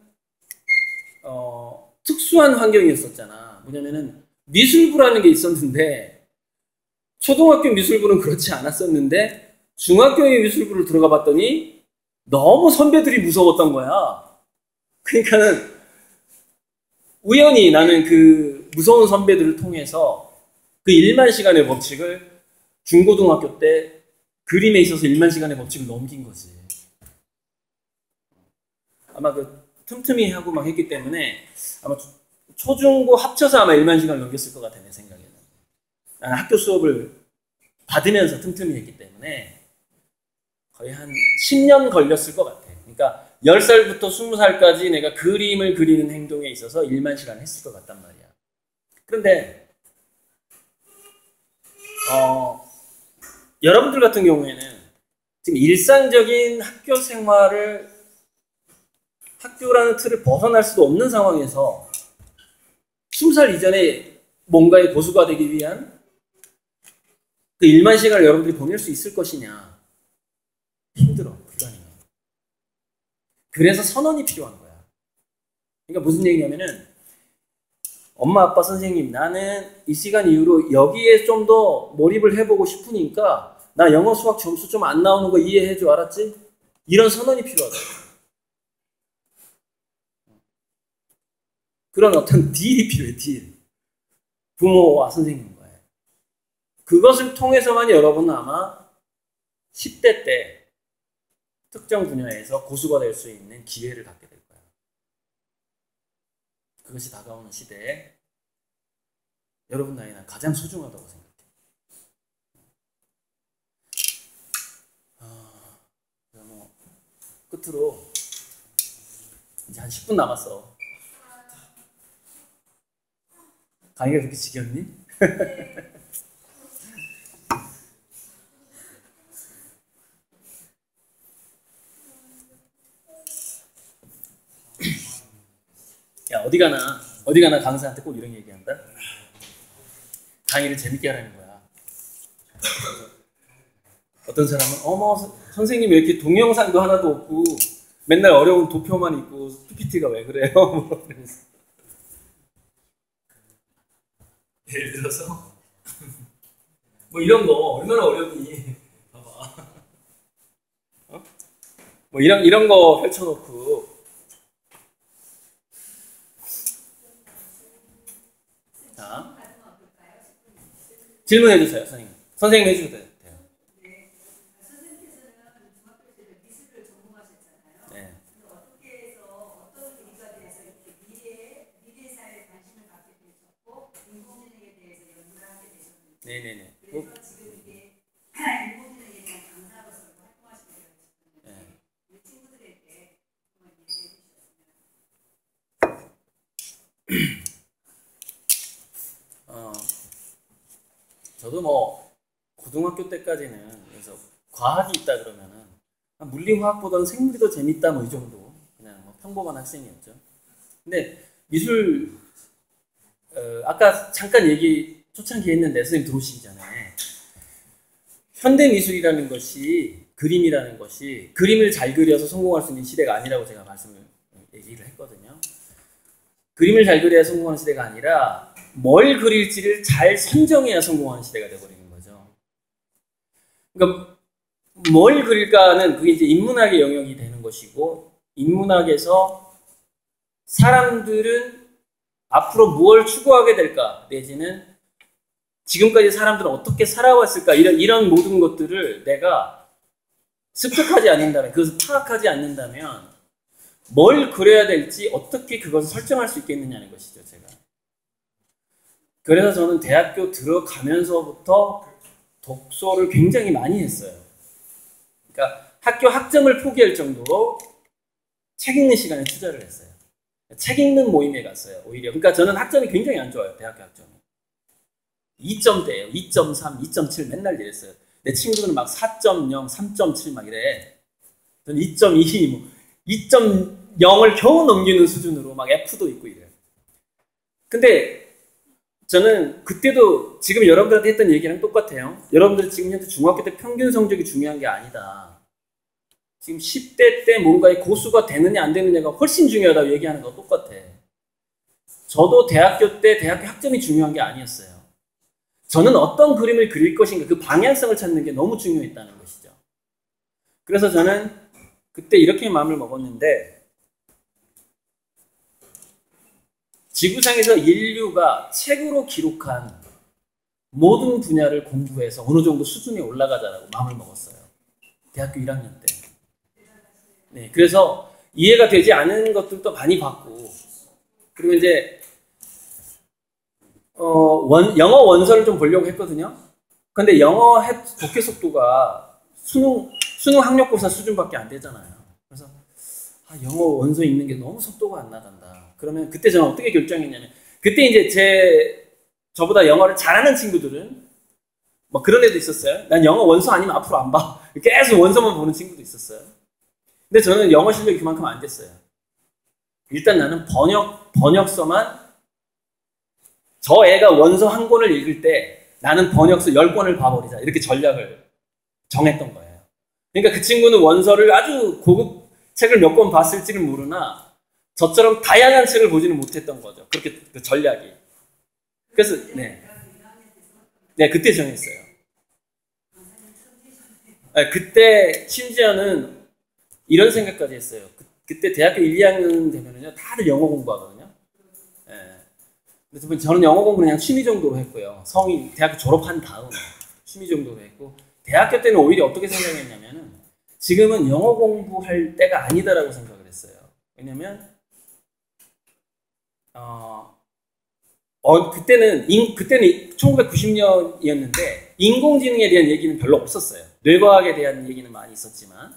특수한 환경이었었잖아. 뭐냐면은 미술부라는 게 있었는데 초등학교 미술부는 그렇지 않았었는데 중학교의 미술부를 들어가 봤더니 너무 선배들이 무서웠던 거야. 그러니까는 우연히 나는 그 무서운 선배들을 통해서 그 1만 시간의 법칙을 중고등학교 때 그림에 있어서 1만 시간의 법칙을 넘긴 거지. 아마 그 틈틈이 하고 막 했기 때문에 아마 초중고 합쳐서 아마 1만 시간을 넘겼을 것 같아, 내 생각에는. 학교 수업을 받으면서 틈틈이 했기 때문에 거의 한 10년 걸렸을 것 같아. 그러니까 10살부터 20살까지 내가 그림을 그리는 행동에 있어서 1만 시간 했을 것 같단 말이야. 그런데 여러분들 같은 경우에는 지금 일상적인 학교 생활을 학교라는 틀을 벗어날 수도 없는 상황에서 20살 이전에 뭔가의 고수가 되기 위한 그 1만 시간을 여러분들이 보낼 수 있을 것이냐? 힘들어. 불가능해. 그래서 선언이 필요한 거야. 그러니까 무슨 얘기냐면은 엄마, 아빠, 선생님, 나는 이 시간 이후로 여기에 좀 더 몰입을 해보고 싶으니까 나 영어, 수학 점수 좀 안 나오는 거 이해해줘. 알았지? 이런 선언이 필요하다. 그런 어떤 딜이 필요해. 딜. 부모와 선생님과의. 그것을 통해서만 여러분은 아마 10대 때 특정 분야에서 고수가 될 수 있는 기회를 갖게 될 거야. 그것이 다가오는 시대에 여러분 나이는 가장 소중하다고 생각해. 뭐 끝으로 이제 한 10분 남았어. 강의가 그렇게 지겹니? 야, 어디 가나 강사한테 꼭 이런 얘기한다. 강의를 재밌게 하라는 거야. 어떤 사람은 어머 선생님 왜 이렇게 동영상도 하나도 없고 맨날 어려운 도표만 있고 PPT가 왜 그래요? 예를 들어서 뭐 이런 거 얼마나 어렵니? 봐봐. 뭐 이런 거 펼쳐놓고 자 질문해 주세요, 선생님. 선생님 해주셔도 돼요. 네. 선생님께서는 중학교 때 미술을 전공하셨잖아요. 네. 어떻게 해서 어떤 계기가 돼서 이렇게 미래 사회에 관심을 갖게 되셨고 인공지능에 대해서 연구를 하게 되셨는지. 네네네. 그래서 지금 이게 인공지능에 대한 강사로서 활동하시게 되었는데 네. 우리 친구들에게 한번 얘기해 주셨으면. 저도 뭐 고등학교 때까지는 그래서 과학이 있다 그러면은 물리화학보다는 생물이 더 재밌다 뭐 이 정도 그냥 뭐 평범한 학생이었죠. 근데 미술 아까 잠깐 얘기 초창기 했는데 선생님 들어오시기 전에 현대 미술이라는 것이 그림이라는 것이 그림을 잘 그려서 성공할 수 있는 시대가 아니라고 제가 얘기를 했거든요. 그림을 잘 그려야 성공하는 시대가 아니라 뭘 그릴지를 잘 선정해야 성공하는 시대가 되어버리는 거죠. 그러니까 뭘 그릴까는 그게 이제 인문학의 영역이 되는 것이고 인문학에서 사람들은 앞으로 무엇을 추구하게 될까 내지는 지금까지 사람들은 어떻게 살아왔을까 이런 모든 것들을 내가 습득하지 않는다면 그것을 파악하지 않는다면 뭘 그려야 될지 어떻게 그것을 설정할 수 있겠느냐는 것이죠. 제가. 그래서 저는 대학교 들어가면서부터 독서를 굉장히 많이 했어요. 그러니까 학교 학점을 포기할 정도로 책 읽는 시간에 투자를 했어요. 책 읽는 모임에 갔어요. 오히려. 그러니까 저는 학점이 굉장히 안 좋아요. 대학교 학점이. 2점대예요. 2.3, 2.7 맨날 이랬어요. 내 친구들은 막 4.0, 3.7 막 이래. 저는 2.2, 뭐 2.0을 겨우 넘기는 수준으로 막 F도 있고 이래요. 근데 저는 그때도 지금 여러분들한테 했던 얘기랑 똑같아요. 여러분들 지금 현재 중학교 때 평균 성적이 중요한 게 아니다. 지금 10대 때 뭔가의 고수가 되느냐 안 되느냐가 훨씬 중요하다고 얘기하는 거 똑같아. 저도 대학교 때 대학교 학점이 중요한 게 아니었어요. 저는 어떤 그림을 그릴 것인가 그 방향성을 찾는 게 너무 중요했다는 것이죠. 그래서 저는 그때 이렇게 마음을 먹었는데 지구상에서 인류가 책으로 기록한 모든 분야를 공부해서 어느 정도 수준에 올라가자라고 마음을 먹었어요. 대학교 1학년 때. 네, 그래서 이해가 되지 않은 것들도 많이 봤고, 그리고 이제 영어 원서를 좀 보려고 했거든요. 근데 영어 독해 속도가 수능 학력고사 수준밖에 안 되잖아요. 그래서 영어 원서 읽는 게 너무 속도가 안 나간다. 그러면 그때 저는 어떻게 결정했냐면, 그때 이제 저보다 영어를 잘하는 친구들은 뭐 그런 애도 있었어요. 난 영어 원서 아니면 앞으로 안 봐. 계속 원서만 보는 친구도 있었어요. 근데 저는 영어 실력이 그만큼 안 됐어요. 일단 나는 번역서만, 저 애가 원서 한 권을 읽을 때 나는 번역서 10권을 봐버리자, 이렇게 전략을 정했던 거예요. 그러니까 그 친구는 원서를 아주 고급 책을 몇 권 봤을지는 모르나 저처럼 다양한 책을 보지는 못했던 거죠. 그렇게 그 전략이. 그래서 네, 그때 정했어요. 네, 그때 심지어는 이런 생각까지 했어요. 그때 대학교 1, 2학년 되면은요, 다들 영어 공부하거든요. 네. 그래서 저는 영어 공부는 그냥 취미 정도로 했고요. 대학교 졸업한 다음에 취미 정도로 했고, 대학교 때는 오히려 어떻게 생각했냐면은, 지금은 영어 공부할 때가 아니다라고 생각을 했어요. 왜냐면 그때는 1990년이었는데 인공지능에 대한 얘기는 별로 없었어요. 뇌과학에 대한 얘기는 많이 있었지만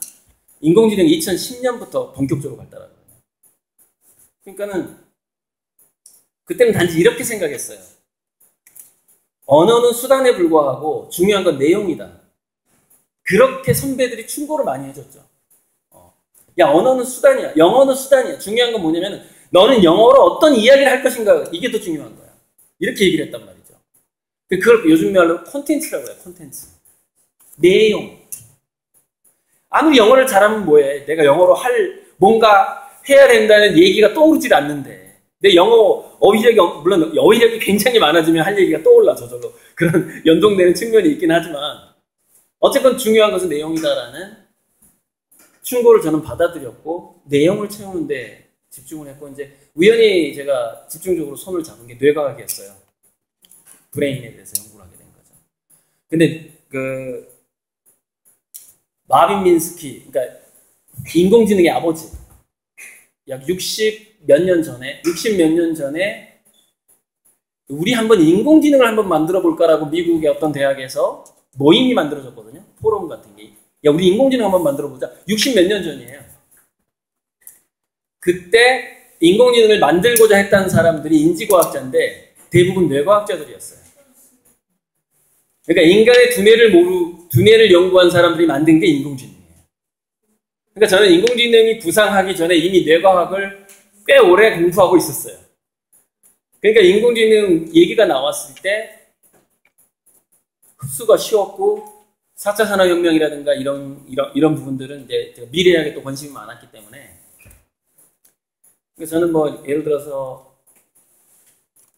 인공지능이 2010년부터 본격적으로 발달하거든요. 그러니까는 그때는 단지 이렇게 생각했어요. 언어는 수단에 불과하고 중요한 건 내용이다. 그렇게 선배들이 충고를 많이 해줬죠. 야, 언어는 수단이야. 영어는 수단이야. 중요한 건 뭐냐면 너는 영어로 어떤 이야기를 할 것인가, 이게 더 중요한 거야. 이렇게 얘기를 했단 말이죠. 그걸 요즘 말로 콘텐츠라고 해요. 콘텐츠. 내용. 아무리 영어를 잘하면 뭐해. 내가 영어로 뭔가 해야 된다는 얘기가 떠오르질 않는데, 내 영어 어휘력이, 물론 어휘력이 굉장히 많아지면 할 얘기가 떠올라, 저절로. 그런 연동되는 측면이 있긴 하지만 어쨌건 중요한 것은 내용이다라는 충고를 저는 받아들였고, 내용을 채우는데 집중을 했고, 이제 우연히 제가 집중적으로 손을 잡은 게 뇌과학이었어요. 브레인에 대해서 연구를 하게 된 거죠. 근데 마빈 민스키, 그러니까 인공지능의 아버지, 약 60 몇 년 전에 우리 한번 인공지능을 한번 만들어 볼까라고 미국의 어떤 대학에서 모임이 만들어졌거든요. 포럼 같은 게. 야, 우리 인공지능 한번 만들어 보자. 60 몇 년 전이에요. 그때 인공지능을 만들고자 했다는 사람들이 인지과학자인데 대부분 뇌과학자들이었어요. 그러니까 인간의 두뇌를 연구한 사람들이 만든 게 인공지능이에요. 그러니까 저는 인공지능이 부상하기 전에 이미 뇌과학을 꽤 오래 공부하고 있었어요. 그러니까 인공지능 얘기가 나왔을 때 흡수가 쉬웠고, 4차 산업혁명이라든가 이런 부분들은 이제 제가 미래학에 또 관심이 많았기 때문에, 그래서 저는 뭐 예를 들어서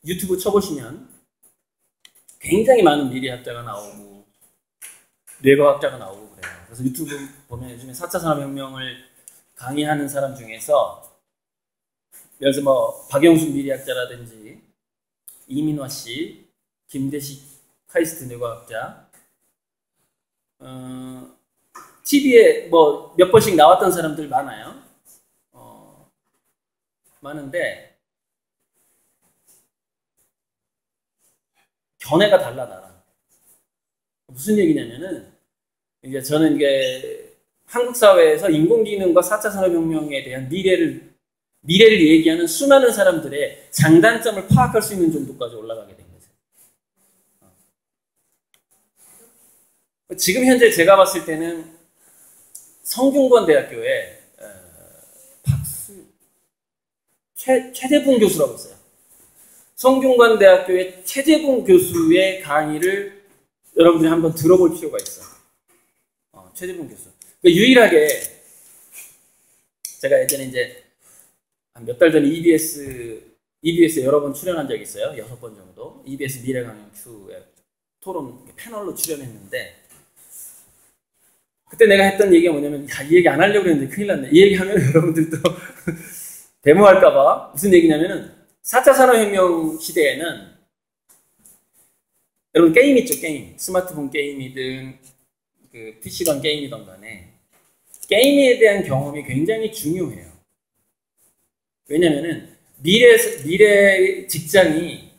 유튜브 쳐보시면 굉장히 많은 미래학자가 나오고 뇌과학자가 나오고 그래요. 그래서 유튜브 보면 요즘에 4차 산업혁명을 강의하는 사람 중에서 예를 들어서 뭐 박영순 미래학자라든지 이민화 씨, 김대식 카이스트 뇌과학자, TV에 뭐 몇 번씩 나왔던 사람들 많아요. 많은데 견해가 달라, 나랑. 무슨 얘기냐면은, 이제 저는 이게 한국 사회에서 인공지능과 4차 산업혁명에 대한 미래를 얘기하는 수많은 사람들의 장단점을 파악할 수 있는 정도까지 올라가게 된 거죠. 지금 현재 제가 봤을 때는 성균관 대학교에 최재분 교수라고 있어요. 성균관 대학교의 최재분 교수의 강의를 여러분들이 한번 들어볼 필요가 있어요. 최재분 교수. 그러니까 유일하게 제가 예전에 이제 한 몇 달 전에 EBS에 여러 번 출연한 적이 있어요. 6번 정도. EBS 미래강연 Q에 토론 패널로 출연했는데, 그때 내가 했던 얘기가 뭐냐면, 이 얘기 안 하려고 했는데 큰일 났네. 이 얘기하면 여러분들도 데모할까봐. 무슨 얘기냐면은, 4차 산업혁명 시대에는 여러분 게임 있죠, 게임. 스마트폰 게임이든 그 PC방 게임이든 간에 게임에 대한 경험이 굉장히 중요해요. 왜냐면은 미래 직장이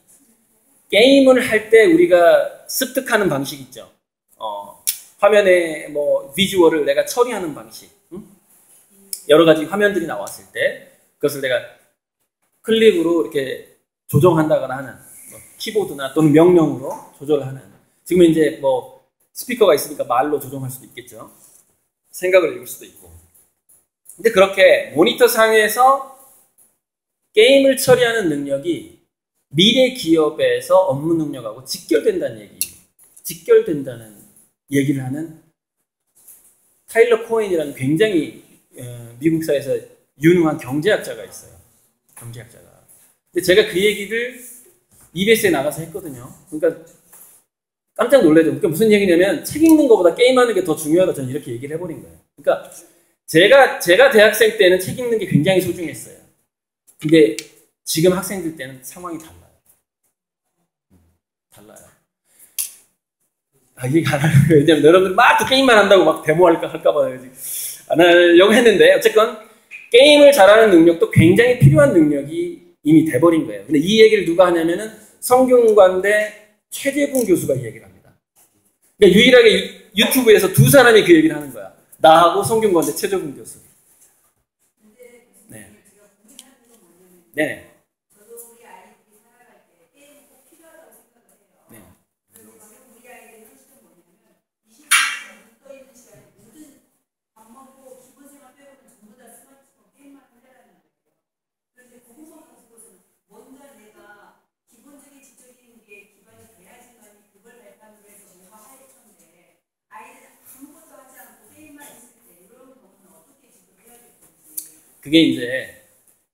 게임을 할 때 우리가 습득하는 방식 있죠. 화면에 뭐 비주얼을 내가 처리하는 방식, 여러 가지 화면들이 나왔을 때 그것을 내가 클릭으로 이렇게 조정한다거나 하는 키보드나 또는 명령으로 조절하는. 지금 이제 뭐 스피커가 있으니까 말로 조정할 수도 있겠죠. 생각을 읽을 수도 있고. 근데 그렇게 모니터 상에서 게임을 처리하는 능력이 미래 기업에서 업무 능력하고 직결된다는 얘기를 하는 타일러 코엔이라는 굉장히 미국사에서 유능한 경제학자가 있어요. 경제학자가. 근데 제가 그 얘기를 EBS에 나가서 했거든요. 그러니까 깜짝 놀라죠. 그러니까 무슨 얘기냐면 책 읽는 것보다 게임하는 게 더 중요하다. 저는 이렇게 얘기를 해버린 거예요. 그러니까 제가 대학생 때는 책 읽는 게 굉장히 소중했어요. 근데 지금 학생들 때는 상황이 달라요. 얘기 안 하려고. 왜냐면 여러분들 막 또 게임만 한다고 막 데모할까봐 안 하려고 했는데 어쨌건 게임을 잘하는 능력도 굉장히 필요한 능력이 이미 돼버린 거예요. 근데 이 얘기를 누가 하냐면은 성균관대 최재분 교수가 이 얘기를 합니다. 그러니까 유일하게 유튜브에서 두 사람이 그 얘기를 하는 거야. 나하고 성균관대 최재분 교수. 네. 네. 그게 이제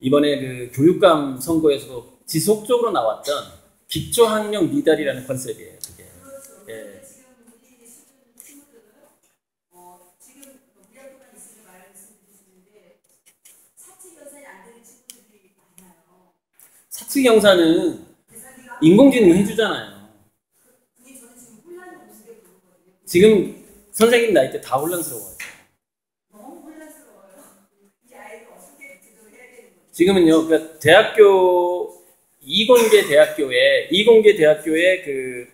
이번에 그 교육감 선거에서도 지속적으로 나왔던 기초학력 미달이라는 컨셉이에요. 그게. 예. 사측 경사는 인공지능이 해주잖아요. 지금 선생님 나이 때 다 혼란스러워요. 지금은요, 그러니까 대학교 이공계 대학교에 그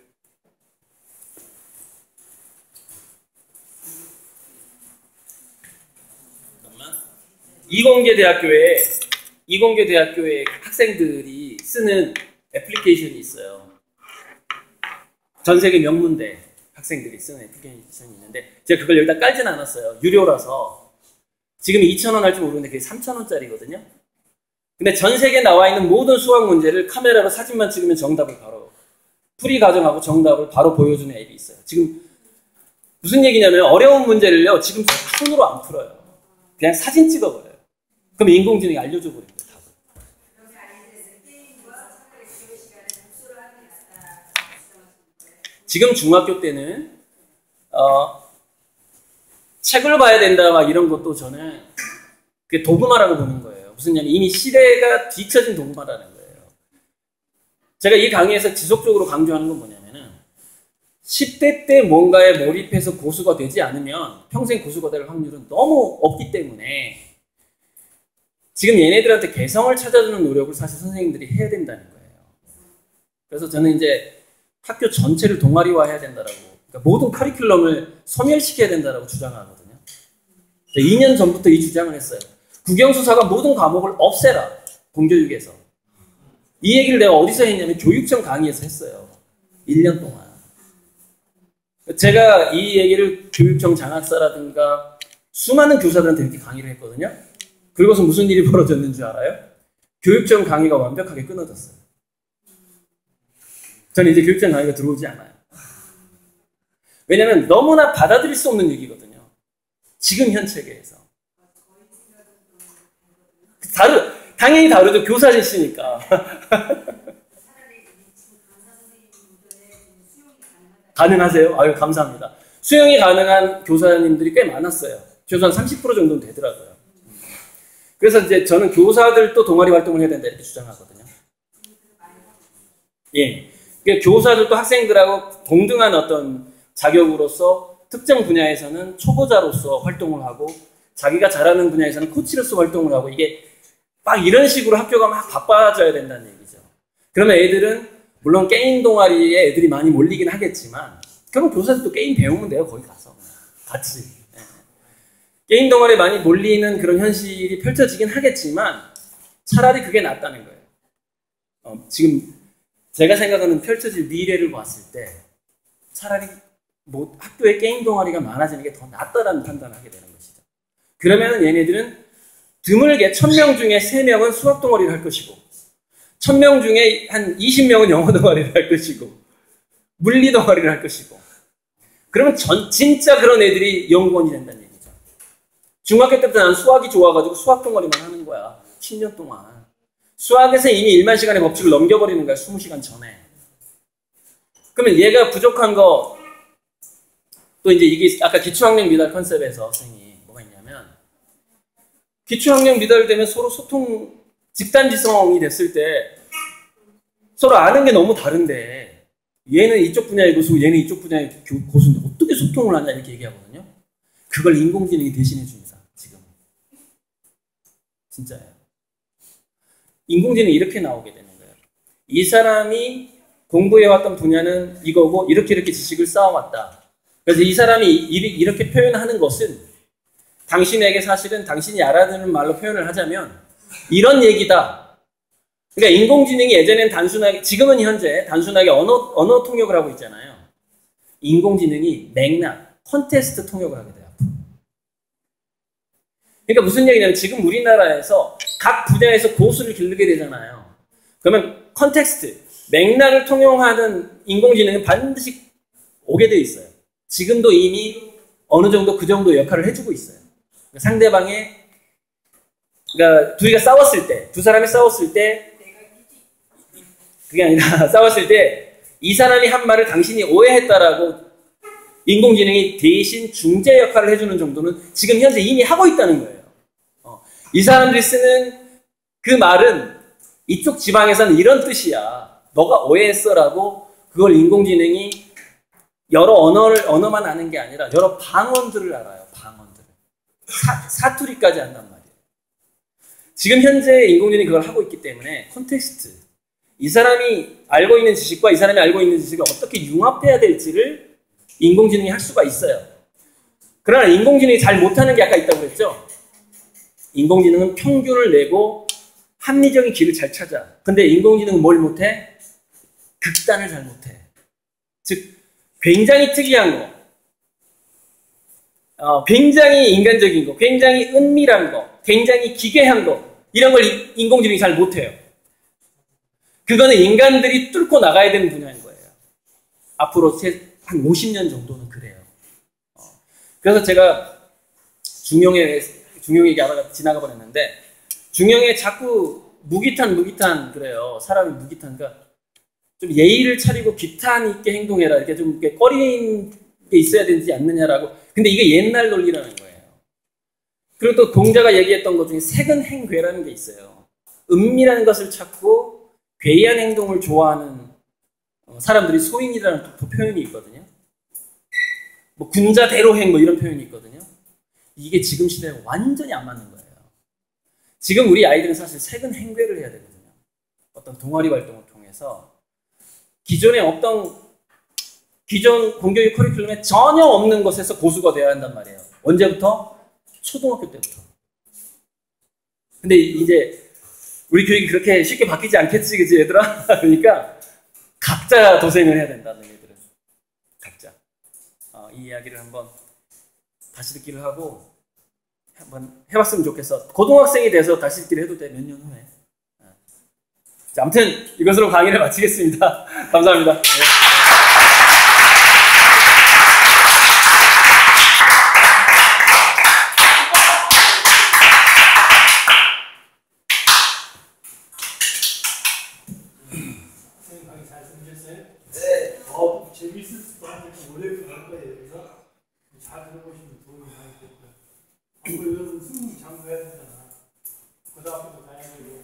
이공계 대학교에 학생들이 쓰는 애플리케이션이 있어요. 전 세계 명문대 학생들이 쓰는 애플리케이션이 있는데 제가 그걸 여기다 깔진 않았어요. 유료라서. 지금 2,000원 할지 모르는데 그게 3,000원짜리거든요. 근데 전 세계에 나와 있는 모든 수학 문제를 카메라로 사진만 찍으면 정답을 바로 풀이 과정하고 정답을 바로 보여주는 앱이 있어요. 지금 무슨 얘기냐면 어려운 문제를요 지금 손으로 안 풀어요. 그냥 사진 찍어버려요. 그럼 인공지능이 알려줘 버립니다. 지금 중학교 때는 책을 봐야 된다 막 이런 것도 저는 그게 도구마라고 보는 거예요. 무슨 얘기? 이미 시대가 뒤처진 도구마라는 거예요. 제가 이 강의에서 지속적으로 강조하는 건 뭐냐면은 10대 때 뭔가에 몰입해서 고수가 되지 않으면 평생 고수가 될 확률은 너무 없기 때문에 지금 얘네들한테 개성을 찾아주는 노력을 사실 선생님들이 해야 된다는 거예요. 그래서 저는 이제 학교 전체를 동아리화해야 된다라고, 그러니까 모든 커리큘럼을 소멸시켜야 된다라고 주장하거든요. 2년 전부터 이 주장을 했어요. 국영수사가 모든 과목을 없애라, 공교육에서. 이 얘기를 내가 어디서 했냐면 교육청 강의에서 했어요. 1년 동안. 제가 이 얘기를 교육청 장학사라든가 수많은 교사들한테 이렇게 강의를 했거든요. 그리고서 무슨 일이 벌어졌는 줄 알아요? 교육청 강의가 완벽하게 끊어졌어요. 저는 이제 교육청 강의가 들어오지 않아요. 왜냐면 너무나 받아들일 수 없는 얘기거든요. 지금 현 체계에서. 당연히 다르죠. 교사이시니까. 가능하세요? 아유, 감사합니다. 수용이 가능한 교사님들이 꽤 많았어요. 최소한 30% 정도는 되더라고요. 그래서 이제 저는 교사들도 동아리 활동을 해야 된다 이렇게 주장하거든요. 예. 그러니까 교사들도 학생들하고 동등한 어떤 자격으로서 특정 분야에서는 초보자로서 활동을 하고 자기가 잘하는 분야에서는 코치로서 활동을 하고 이게 막 이런 식으로 학교가 막 바빠져야 된다는 얘기죠. 그러면 애들은 물론 게임 동아리에 애들이 많이 몰리긴 하겠지만 그럼 교사들도 게임 배우면 돼요. 거기 가서 같이. 예. 게임 동아리에 많이 몰리는 그런 현실이 펼쳐지긴 하겠지만 차라리 그게 낫다는 거예요. 지금 제가 생각하는 펼쳐질 미래를 봤을 때 차라리 뭐 학교에 게임 동아리가 많아지는 게 더 낫다라는 판단을 하게 되는 것이죠. 그러면 얘네들은 드물게 1000명 중에 3명은 수학 동아리를 할 것이고 1000명 중에 한 20명은 영어 동아리를 할 것이고 물리 동아리를 할 것이고 그러면 진짜 그런 애들이 연구원이 된다는 얘기죠. 중학교 때부터 나는 수학이 좋아가지고 수학 동아리만 하는 거야. 10년 동안. 수학에서 이미 1만 시간의 법칙을 넘겨버리는 거야. 20시간 전에. 그러면 얘가 부족한 거 또 이제 이게 아까 기초학력 미달 컨셉에서 선생님이 뭐가 있냐면 기초학력 미달되면 서로 소통 집단지성이 됐을 때 서로 아는 게 너무 다른데 얘는 이쪽 분야의 고수고 얘는 이쪽 분야의 고수인데 어떻게 소통을 하냐 이렇게 얘기하거든요. 그걸 인공지능이 대신해 줍니다. 지금. 진짜예요. 인공지능이 이렇게 나오게 되는 거예요. 이 사람이 공부해왔던 분야는 이거고 이렇게 지식을 쌓아왔다. 그래서 이 사람이 이렇게 표현하는 것은 당신에게 사실은 당신이 알아듣는 말로 표현을 하자면 이런 얘기다. 그러니까 인공지능이 예전엔 단순하게 지금은 현재 단순하게 언어 통역을 하고 있잖아요. 인공지능이 맥락, 컨텍스트 통역을 하게 돼요. 그러니까 무슨 얘기냐면 지금 우리나라에서 각 분야에서 고수를 기르게 되잖아요. 그러면 컨텍스트, 맥락을 통용하는 인공지능은 반드시 오게 돼 있어요. 지금도 이미 어느 정도 그 정도 역할을 해주고 있어요. 그러니까 상대방의 그러니까 두 사람이 싸웠을 때 그게 아니라 싸웠을 때 이 사람이 한 말을 당신이 오해했다라고 인공지능이 대신 중재 역할을 해주는 정도는 지금 현재 이미 하고 있다는 거예요. 이 사람들이 쓰는 그 말은 이쪽 지방에서는 이런 뜻이야. 너가 오해했어라고 그걸 인공지능이 여러 언어만 아는 게 아니라 여러 방언들을 알아요. 방언들을. 사투리까지 한단 말이에요. 지금 현재 인공지능이 그걸 하고 있기 때문에 컨텍스트, 이 사람이 알고 있는 지식과 이 사람이 알고 있는 지식을 어떻게 융합해야 될지를 인공지능이 할 수가 있어요. 그러나 인공지능이 잘 못하는 게 아까 있다고 그랬죠? 인공지능은 평균을 내고 합리적인 길을 잘 찾아. 근데 인공지능은 뭘 못해? 극단을 잘 못해. 즉 굉장히 특이한 거, 굉장히 인간적인 거, 굉장히 은밀한 거, 굉장히 기괴한 거 이런 걸 인공지능이 잘 못해요. 그거는 인간들이 뚫고 나가야 되는 분야인 거예요. 앞으로 한 50년 정도는 그래요. 그래서 제가 중용 얘기하다가 지나가 버렸는데 중용에 자꾸 무기탄 그래요. 사람이 무기탄. 그러니까 좀 예의를 차리고 기탄 있게 행동해라. 이렇게 좀 이렇게 꺼리는 게 있어야 되지 않느냐라고. 근데 이게 옛날 논리라는 거예요. 그리고 또 공자가 얘기했던 것 중에 색은행괴라는 게 있어요. 은밀한 것을 찾고 괴이한 행동을 좋아하는 사람들이 소인이라는 또 표현이 있거든요. 뭐 군자대로행 뭐 이런 표현이 있거든요. 이게 지금 시대에 완전히 안 맞는 거예요. 지금 우리 아이들은 사실 색은행괴를 해야 되거든요. 어떤 동아리 활동을 통해서 기존 공교육 커리큘럼에 전혀 없는 것에서 고수가 되어야 한단 말이에요. 언제부터? 초등학교 때부터. 근데 이제 우리 교육이 그렇게 쉽게 바뀌지 않겠지, 그치, 얘들아? 그러니까 각자 도생을 해야 된다, 너희들은. 각자. 이 이야기를 한번 다시 듣기를 하고 한번 해봤으면 좋겠어. 고등학생이 돼서 다시 듣기를 해도 돼, 몇 년 후에. 자, 아무튼 이것으로 강의를 마치겠습니다. 감사합니다. 네. 재밌을 것 같아요. 원래 갈 거예요. 그래서 잘 들어보시면 도움이 많이 될 거예요. 앞으로 여러분 승리 장구해야 되잖아. 고등학교도 다니고